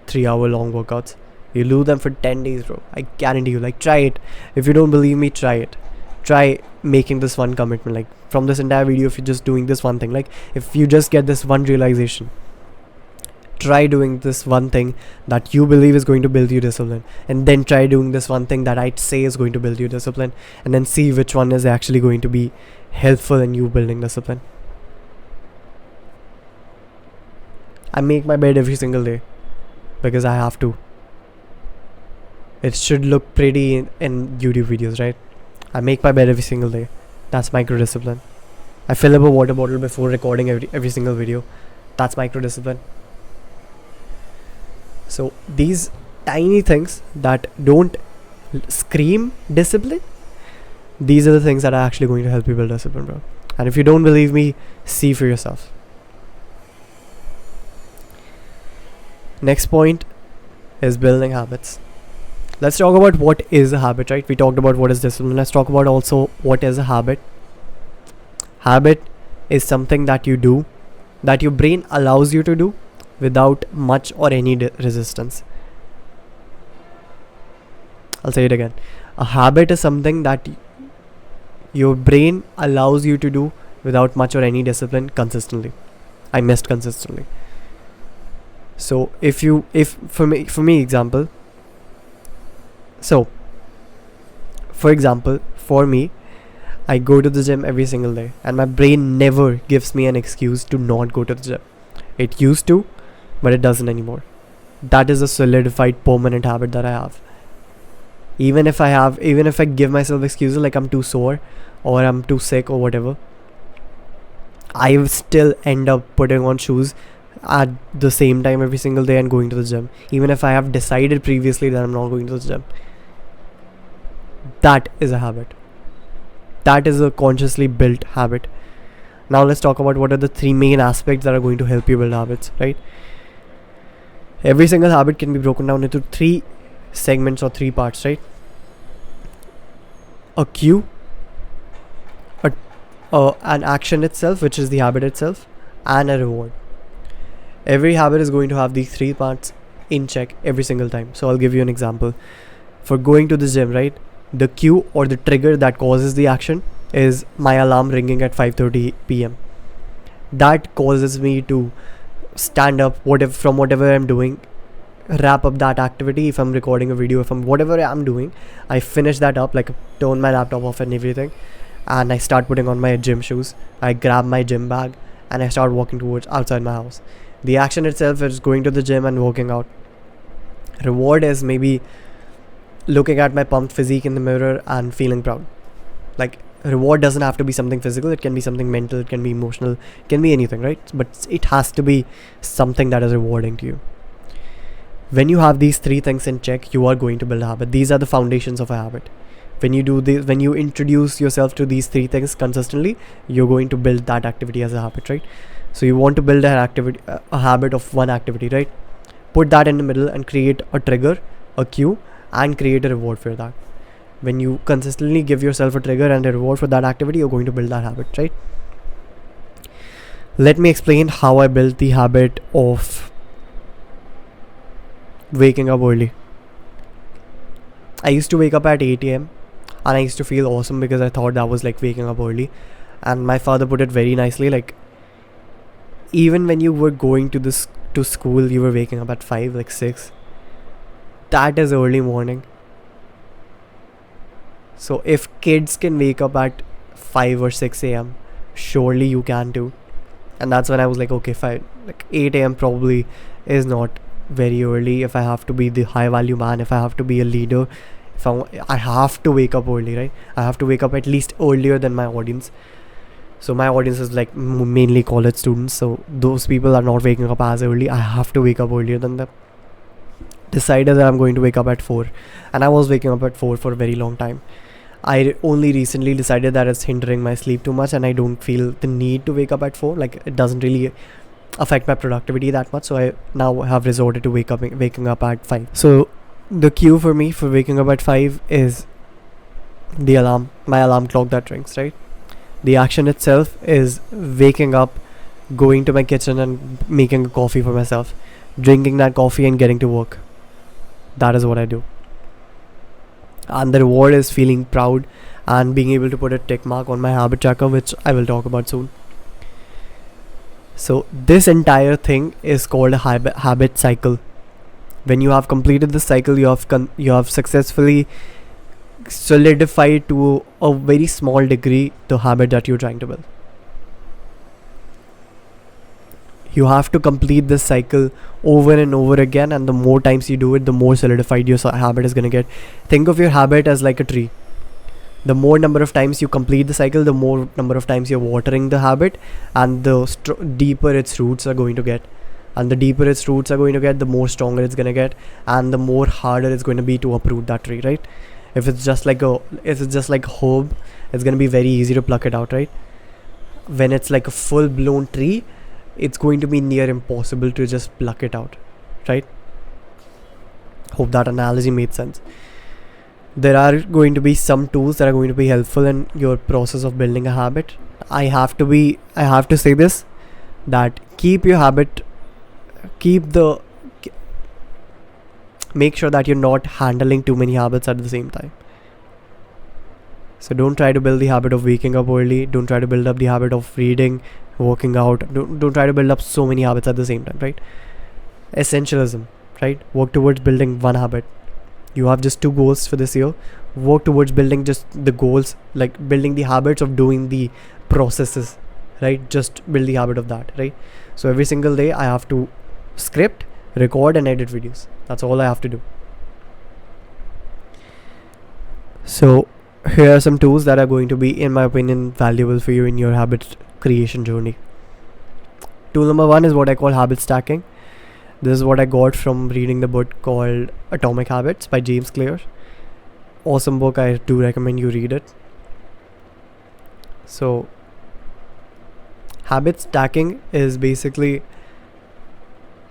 3-hour long workouts. You do them for 10 days, bro. I guarantee you. Like, try it. If you don't believe me, try it. Try making this one commitment. Like, from this entire video, if you're just doing this one thing, like, if you just get this one realization, try doing this one thing that you believe is going to build you discipline, and then try doing this one thing that I'd say is going to build you discipline, and then see which one is actually going to be helpful in you building discipline. I make my bed every single day because I have to. It should look pretty in YouTube videos, right? I make my bed every single day. That's micro discipline. I fill up a water bottle before recording every single video. That's micro discipline. So these tiny things that don't scream discipline, These are the things that are actually going to help you build discipline, bro. And if you don't believe me, see for yourself. Next point is building habits. Let's talk about what is a habit, right? We talked about what is discipline. Let's talk about also what is a habit. Habit is something that you do, that your brain allows you to do without much or any resistance. I'll say it again. A habit is something that your brain allows you to do without much or any discipline consistently. I missed consistently. So if for me example, so for example, for me, I go to the gym every single day and my brain never gives me an excuse to not go to the gym. It used to, but it doesn't anymore. That is a solidified permanent habit that I have. Even if I give myself excuses like I'm too sore or I'm too sick or whatever, I will still end up putting on shoes at the same time every single day and going to the gym, even if I have decided previously that I'm not going to the gym. That is a habit. That is a consciously built habit. Now let's talk about what are the three main aspects that are going to help you build habits, right? Every single habit can be broken down into three segments or three parts, right? A cue, an action itself, which is the habit itself, and a reward. Every habit is going to have these three parts in check every single time. So I'll give you an example. For going to the gym, right? The cue or the trigger that causes the action is my alarm ringing at 5:30 p.m. That causes me to stand up from whatever I'm doing, wrap up that activity. If I'm recording a video, whatever I'm doing, I finish that up, like turn my laptop off and everything, and I start putting on my gym shoes. I grab my gym bag and I start walking towards outside my house. The action itself is going to the gym and working out. Reward is maybe looking at my pumped physique in the mirror and feeling proud. Like, reward doesn't have to be something physical, it can be something mental, it can be emotional, it can be anything, right? But it has to be something that is rewarding to you. When you have these three things in check, you are going to build a habit. These are the foundations of a habit. When you do this, when you introduce yourself to these three things consistently, you're going to build that activity as a habit, right? So you want to build a habit of one activity, right? Put that in the middle and create a trigger, a cue, and create a reward for that. When you consistently give yourself a trigger and a reward for that activity, you're going to build that habit, right? Let me explain how I built the habit of waking up early. I used to wake up at 8 a.m. and I used to feel awesome because I thought that was like waking up early. And my father put it very nicely, like, even when you were going to school, you were waking up at 5, like 6. That is early morning. So if kids can wake up at 5 or 6 a.m, surely you can too. And that's when I was like, okay, fine. Like 8 a.m. probably is not very early. If I have to be the high value man, if I have to be a leader, I have to wake up early, right? I have to wake up at least earlier than my audience. So my audience is like mainly college students. So those people are not waking up as early. I have to wake up earlier than them. Decided that I'm going to wake up at 4. And I was waking up at 4 for a very long time. I only recently decided that it's hindering my sleep too much and I don't feel the need to wake up at 4. Like, it doesn't really affect my productivity that much. So I now have resorted to waking up at 5. So the cue for me for waking up at 5 is the alarm, my alarm clock that rings, right? The action itself is waking up, going to my kitchen and making a coffee for myself, drinking that coffee and getting to work. That is what I do. And the reward is feeling proud and being able to put a tick mark on my habit tracker, which I will talk about soon. So this entire thing is called a habit cycle. When you have completed the cycle, you have successfully solidified to a very small degree the habit that you're trying to build. You have to complete this cycle over and over again, and the more times you do it, the more solidified your habit is going to get. Think of your habit as like a tree. The more number of times you complete the cycle, the more number of times you're watering the habit, and the deeper its roots are going to get. And the deeper its roots are going to get, the more stronger it's going to get, and the more harder it's going to be to uproot that tree, right? If it's just like a herb, it's gonna be very easy to pluck it out, right? When it's like a full blown tree, it's going to be near impossible to just pluck it out, right? Hope that analogy made sense. There are going to be some tools that are going to be helpful in your process of building a habit. I have to say this, that make sure that you're not handling too many habits at the same time. So don't try to build the habit of waking up early. Don't try to build up the habit of reading, working out. Don't try to build up so many habits at the same time, right? Essentialism, right? Work towards building one habit. You have just 2 goals for this year. Work towards building just the goals, like building the habits of doing the processes, right? Just build the habit of that, right? So every single day I have to script, record and edit videos. That's all I have to do. So here are some tools that are going to be, in my opinion, valuable for you in your habit creation journey. Tool number 1 is what I call habit stacking. This is what I got from reading the book called Atomic Habits by James Clear. Awesome book. I do recommend you read it. So habit stacking is basically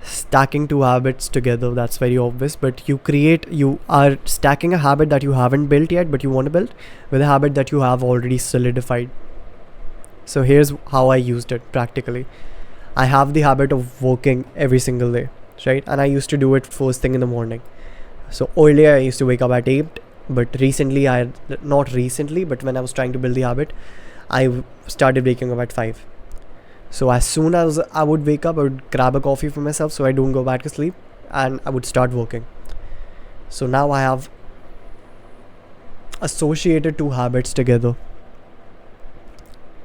stacking 2 habits together. That's very obvious, but you are stacking a habit that you haven't built yet but you want to build with a habit that you have already solidified. So here's how I used it practically. I have the habit of working every single day, right? And I used to do it first thing in the morning. So earlier I used to wake up at 8, but not recently, but when I was trying to build the habit, I started waking up at 5. So as soon as I would wake up, I would grab a coffee for myself so I don't go back to sleep, and I would start working. So now I have associated 2 habits together.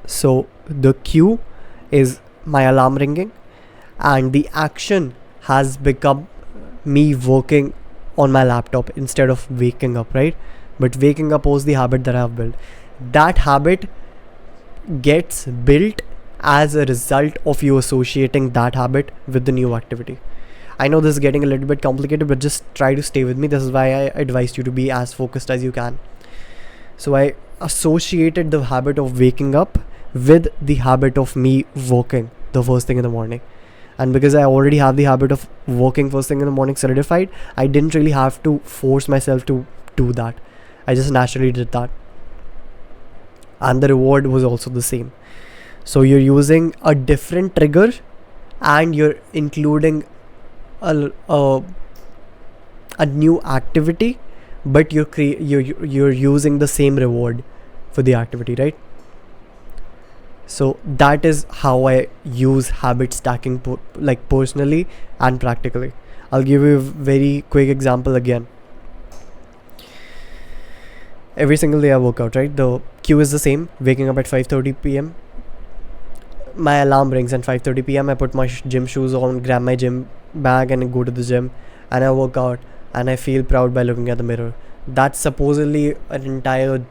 So the cue is my alarm ringing, and the action has become me working on my laptop instead of waking up, right? But waking up was the habit that I have built. That habit gets built as a result of you associating that habit with the new activity. I know this is getting a little bit complicated, but just try to stay with me. This is why I advise you to be as focused as you can. So I associated the habit of waking up with the habit of me working the first thing in the morning. And because I already have the habit of working first thing in the morning solidified, I didn't really have to force myself to do that. I just naturally did that. And the reward was also the same. So you're using a different trigger and you're including a new activity, but you're using the same reward for the activity, right? So that is how I use habit stacking personally and practically. I'll give you a very quick example again. Every single day I work out, right? The cue is the same, waking up at 5:30 p.m. My alarm rings at 5:30 p.m. I put my gym shoes on, grab my gym bag and go to the gym, and I work out, and I feel proud by looking at the mirror. That's supposedly an entire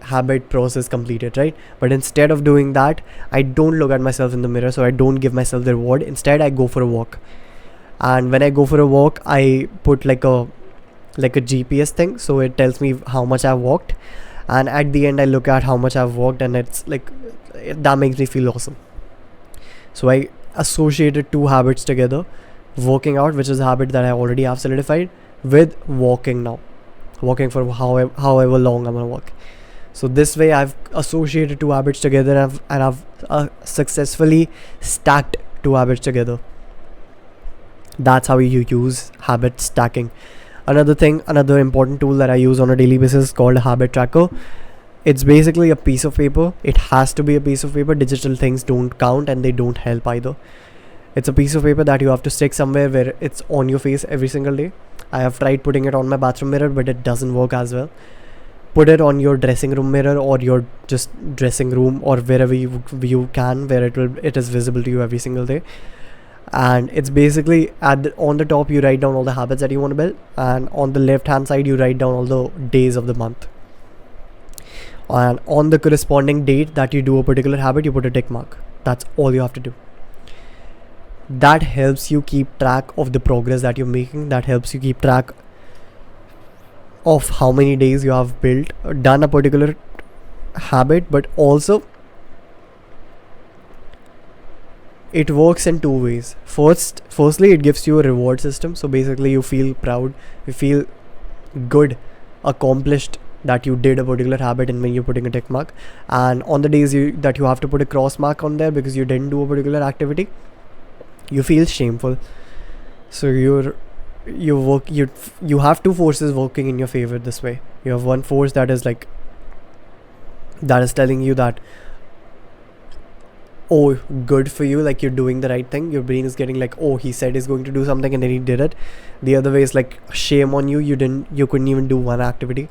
habit process completed, right? But instead of doing that, I don't look at myself in the mirror, so I don't give myself the reward. Instead, I go for a walk, and when I go for a walk, I put like a GPS thing, so it tells me how much I've walked, and at the end I look at how much I've walked, and it's that makes me feel awesome. So I associated 2 habits together: working out, which is a habit that I already have solidified, with walking for however long I'm gonna walk. So this way I've associated 2 habits together, and I've successfully stacked 2 habits together. That's how you use habit stacking. Another important tool that I use on a daily basis is called a habit tracker. It's basically a piece of paper. It has to be a piece of paper. Digital things don't count, and they don't help either. It's a piece of paper that you have to stick somewhere where it's on your face every single day. I have tried putting it on my bathroom mirror, but it doesn't work as well. Put it on your dressing room mirror, or your just dressing room, or wherever you can, where it is visible to you every single day. And it's basically on the top you write down all the habits that you want to build, and on the left hand side you write down all the days of the month, and on the corresponding date that you do a particular habit, you put a tick mark. That's all you have to do. That helps you keep track of the progress that you're making. That helps you keep track of how many days you have done a particular habit, but also it works in two ways. Firstly, it gives you a reward system. So basically, you feel proud, you feel good, accomplished that you did a particular habit, and when you're putting a tick mark. And on the days that you have to put a cross mark on there because you didn't do a particular activity, you feel shameful. So you have two forces working in your favor this way. You have one force that is telling you that, oh, good for you, like you're doing the right thing. Your brain is getting like, oh, he said he's going to do something and then he did it. The other way is like, shame on you, you couldn't even do one activity.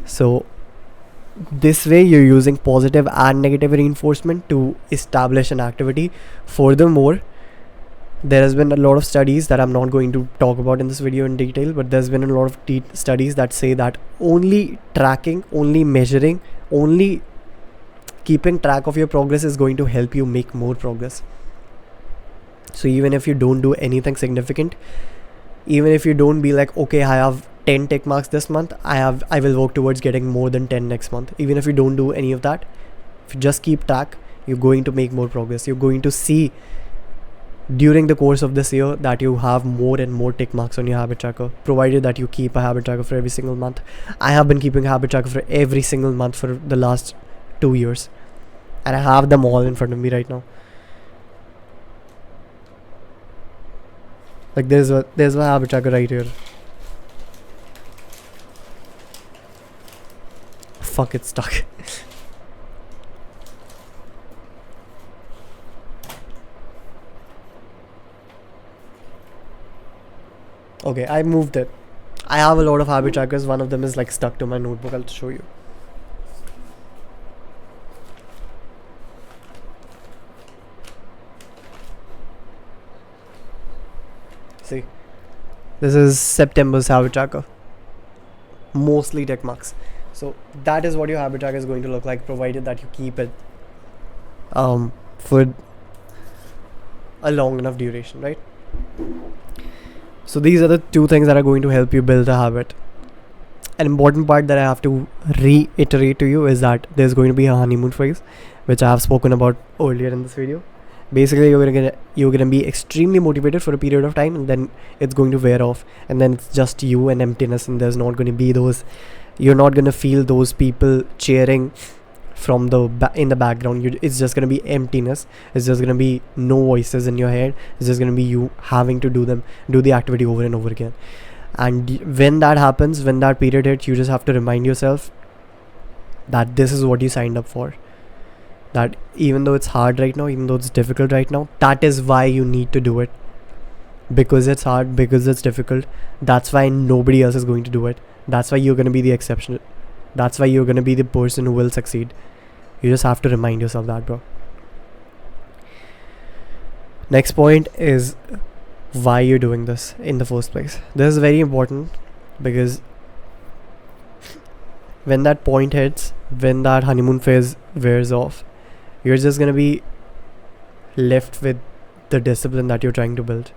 So this way you're using positive and negative reinforcement to establish an activity. Furthermore, there has been a lot of studies that I'm not going to talk about in this video in detail, but there's been a lot of studies that say that only tracking, only measuring, only keeping track of your progress is going to help you make more progress. So even if you don't do anything significant, even if you don't be like, okay, I have 10 tick marks this month, I will work towards getting more than 10 next month. Even if you don't do any of that, if you just keep track, you're going to make more progress. You're going to see during the course of this year that you have more and more tick marks on your habit tracker, provided that you keep a habit tracker for every single month. I have been keeping a habit tracker for every single month for the last 2 years, and I have them all in front of me right now. Like there's my habit tracker right here. Fuck, it's stuck. Okay, I moved it. I have a lot of habit trackers. One of them is like stuck to my notebook. I'll show you. See, this is September's habit tracker. Mostly tick marks. So that is what your habit tracker is going to look like, provided that you keep it for a long enough duration, right? So these are the two things that are going to help you build a habit. An important part that I have to reiterate to you is that there's going to be a honeymoon phase, which I have spoken about earlier in this video. Basically, you're gonna be extremely motivated for a period of time, and then it's going to wear off, and then it's just you and emptiness, and there's not going to be you're not going to feel those people cheering from in the background. It's just going to be emptiness. It's just going to be no voices in your head. It's just going to be you having to do the activity over and over again. And when that happens, when that period hits, you just have to remind yourself that this is what you signed up for. That even though it's hard right now, even though it's difficult right now, that is why you need to do it. Because it's hard, because it's difficult. That's why nobody else is going to do it. That's why you're going to be the exception. That's why you're going to be the person who will succeed. You just have to remind yourself that, bro. Next point is why you're doing this in the first place. This is very important because when that point hits, when that honeymoon phase wears off, you're just going to be left with the discipline that you're trying to build.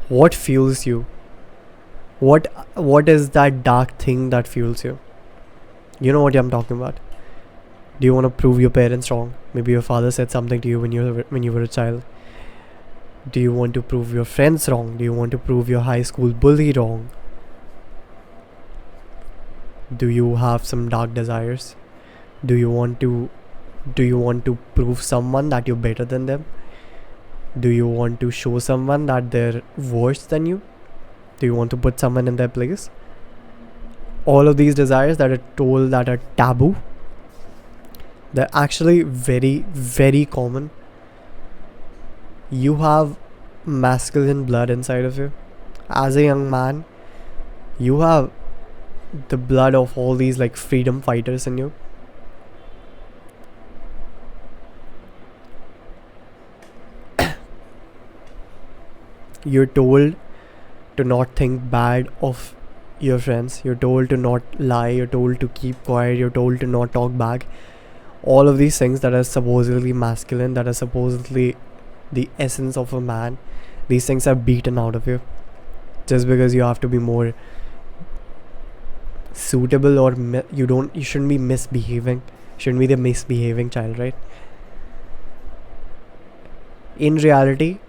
What fuels you? What is that dark thing that fuels you? You know what I'm talking about. Do you want to prove your parents wrong? Maybe your father said something to you when you were a child. Do you want to prove your friends wrong? Do you want to prove your high school bully wrong? Do you have some dark desires? Do you want to prove someone that you're better than them? Do you want to show someone that they're worse than you? Do you want to put someone in their place? All of these desires that are told that are taboo, they're actually very, very common. You have masculine blood inside of you. As a young man, you have the blood of all these like freedom fighters in you. You're told to not think bad of your friends. You're told to not lie. You're told to keep quiet. You're told to not talk back. All of these things that are supposedly masculine, that are supposedly the essence of a man, these things are beaten out of you just because you have to be more suitable, or you shouldn't be misbehaving. Shouldn't be the misbehaving child, right? In reality,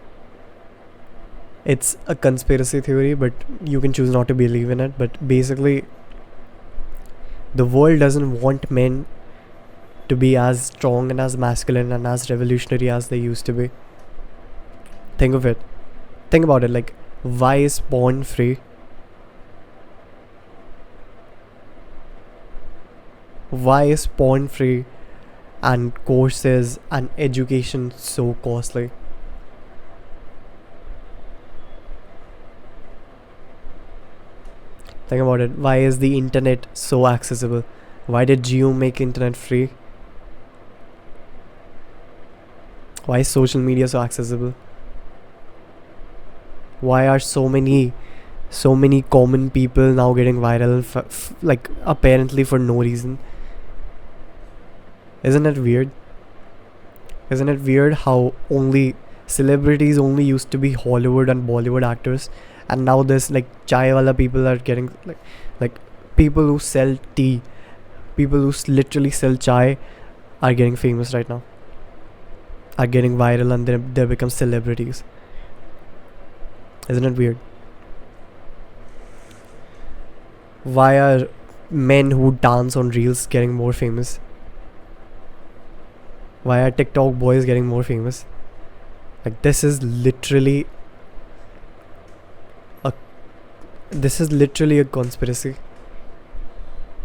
it's a conspiracy theory, but you can choose not to believe in it. But basically, the world doesn't want men to be as strong and as masculine and as revolutionary as they used to be. Think of it. Think about it. Like, why is porn free? Why is porn free and courses and education so costly? Think about it. Why is the internet so accessible? Why did Geo make internet free? Why is social media so accessible? Why are so many common people now getting viral, like, apparently for no reason? Isn't it weird? Isn't it weird how only celebrities only used to be Hollywood and Bollywood actors, and now this, like, chai wala people are getting, like people who sell tea, people who literally sell chai are getting famous right now, are getting viral, and they become celebrities. Isn't it weird? Why are men who dance on reels getting more famous? Why are TikTok boys getting more famous? Like, this is literally a conspiracy.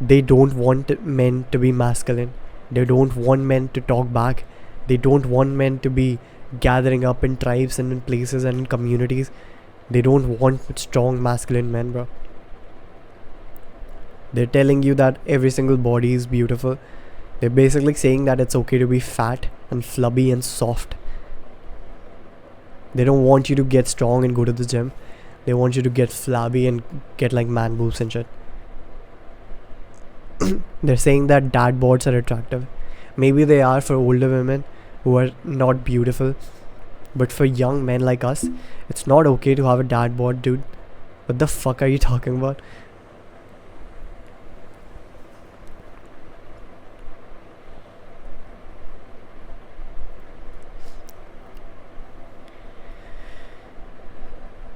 They don't want men to be masculine. They don't want men to talk back. They don't want men to be gathering up in tribes and in places and in communities. They don't want strong masculine men, bro. They're telling you that every single body is beautiful. They're basically saying that it's okay to be fat and flubby and soft. They don't want you to get strong and go to the gym. They want you to get flabby and get like man boobs and shit. They're saying that dad boards are attractive. Maybe they are for older women who are not beautiful. But for young men like us, it's not okay to have a dad bod, dude. What the fuck are you talking about?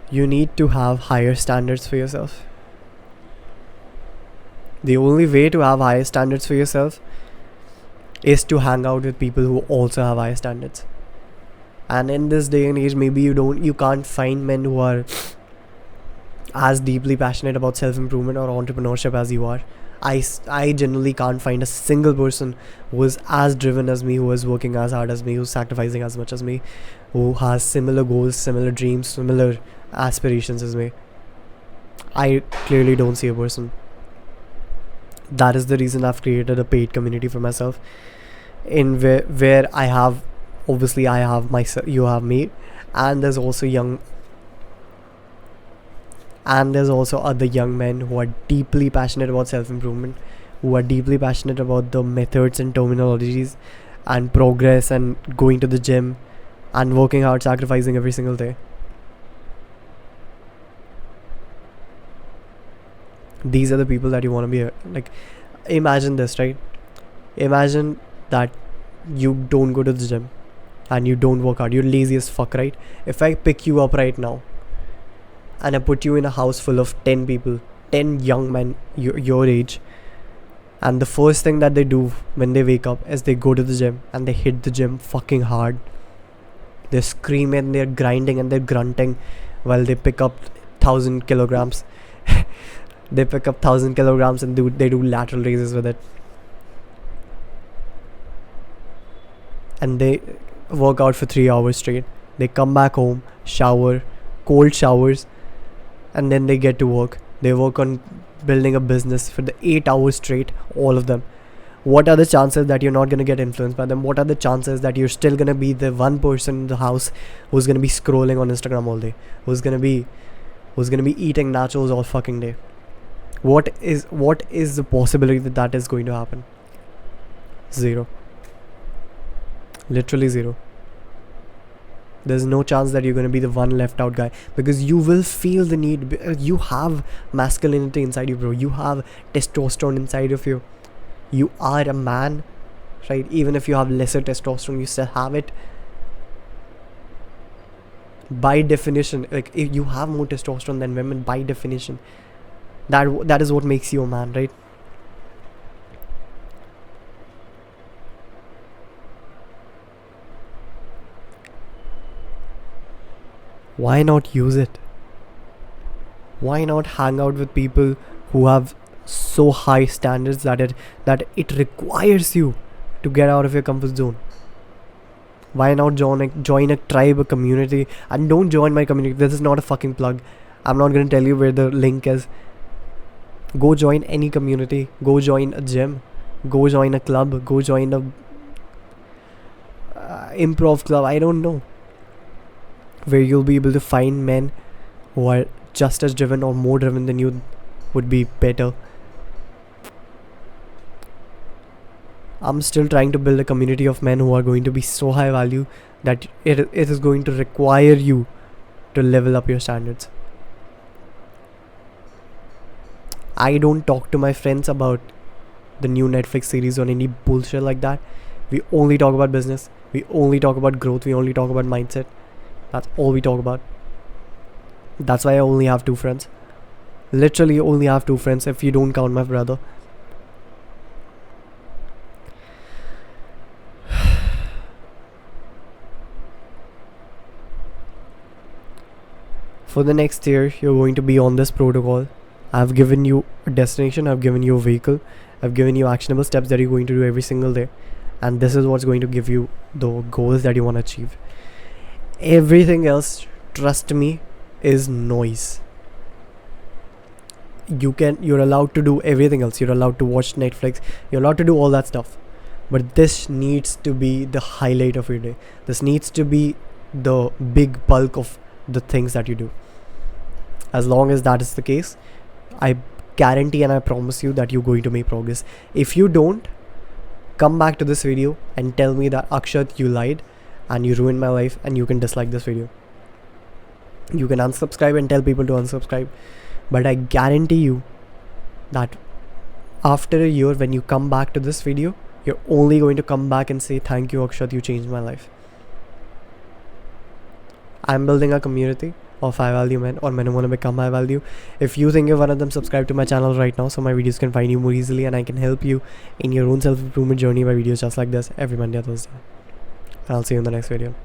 You need to have higher standards for yourself. The only way to have higher standards for yourself is to hang out with people who also have higher standards. And in this day and age, maybe you can't find men who are as deeply passionate about self-improvement or entrepreneurship as you are. I generally can't find a single person who is as driven as me, who is working as hard as me, who's sacrificing as much as me, who has similar goals, similar dreams, similar aspirations as me. I clearly don't see a person. That is the reason I've created a paid community for myself, in where I have, obviously I have myself, you have me, and there's also other young men who are deeply passionate about self-improvement, who are deeply passionate about the methods and terminologies and progress and going to the gym and working hard, sacrificing every single day. These are the people that you want to be like. Imagine this, right? Imagine that you don't go to the gym and you don't work hard. You're lazy as fuck, right? If I pick you up right now and I put you in a house full of 10 people, 10 young men your age, and the first thing that they do when they wake up is they go to the gym and they hit the gym fucking hard. They're screaming, they're grinding, and they're grunting while they pick up 1,000 kilograms. They pick up 1,000 kilograms and they do lateral raises with it. And they work out for 3 hours straight. They come back home, shower, cold showers, and then they get to work. They work on building a business for the 8 hours straight, all of them. What are the chances that you're not going to get influenced by them? What are the chances that you're still going to be the one person in the house who's going to be scrolling on Instagram all day? Who's going to be eating nachos all fucking day? What is the possibility that is going to happen? Zero. Literally zero. There's no chance that you're going to be the one left out guy, because you will feel the need. You have masculinity inside you, bro. You have testosterone inside of you. You are a man, right? Even if you have lesser testosterone, you still have it. By definition, like, if you have more testosterone than women, by definition, that is what makes you a man, right? Why not use it? Why not hang out with people who have so high standards that it requires you to get out of your comfort zone? Why not join a tribe, a community? And don't join my community. This is not a fucking plug. I'm not gonna tell you where the link is. Go join any community. Go join a gym. Go join a club. Go join a improv club. I don't know, where you'll be able to find men who are just as driven or more driven than you. Would be better. I'm still trying to build a community of men who are going to be so high value that it is going to require you to level up your standards. I don't talk to my friends about the new Netflix series or any bullshit like that. We only talk about business. We only talk about growth. We only talk about mindset. That's all we talk about. That's why I only have 2 friends. Literally only have 2 friends, if you don't count my brother. For the next year, you're going to be on this protocol. I've given you a destination. I've given you a vehicle. I've given you actionable steps that you're going to do every single day. And this is what's going to give you the goals that you want to achieve. Everything else, trust me, is noise. You're allowed to do everything else. You're allowed to watch Netflix. You're allowed to do all that stuff. But this needs to be the highlight of your day. This needs to be the big bulk of the things that you do. As long as that is the case, I guarantee and I promise you that you're going to make progress. If you don't, come back to this video and tell me that Akshath, you lied and you ruined my life, and you can dislike this video. You can unsubscribe and tell people to unsubscribe. But I guarantee you that after a year, when you come back to this video, you're only going to come back and say, thank you Akshath, you changed my life. I'm building a community of high value men, or men who want to become high value. If you think you're one of them, subscribe to my channel right now so my videos can find you more easily, and I can help you in your own self-improvement journey by videos just like this every Monday or Thursday. And I'll see you in the next video.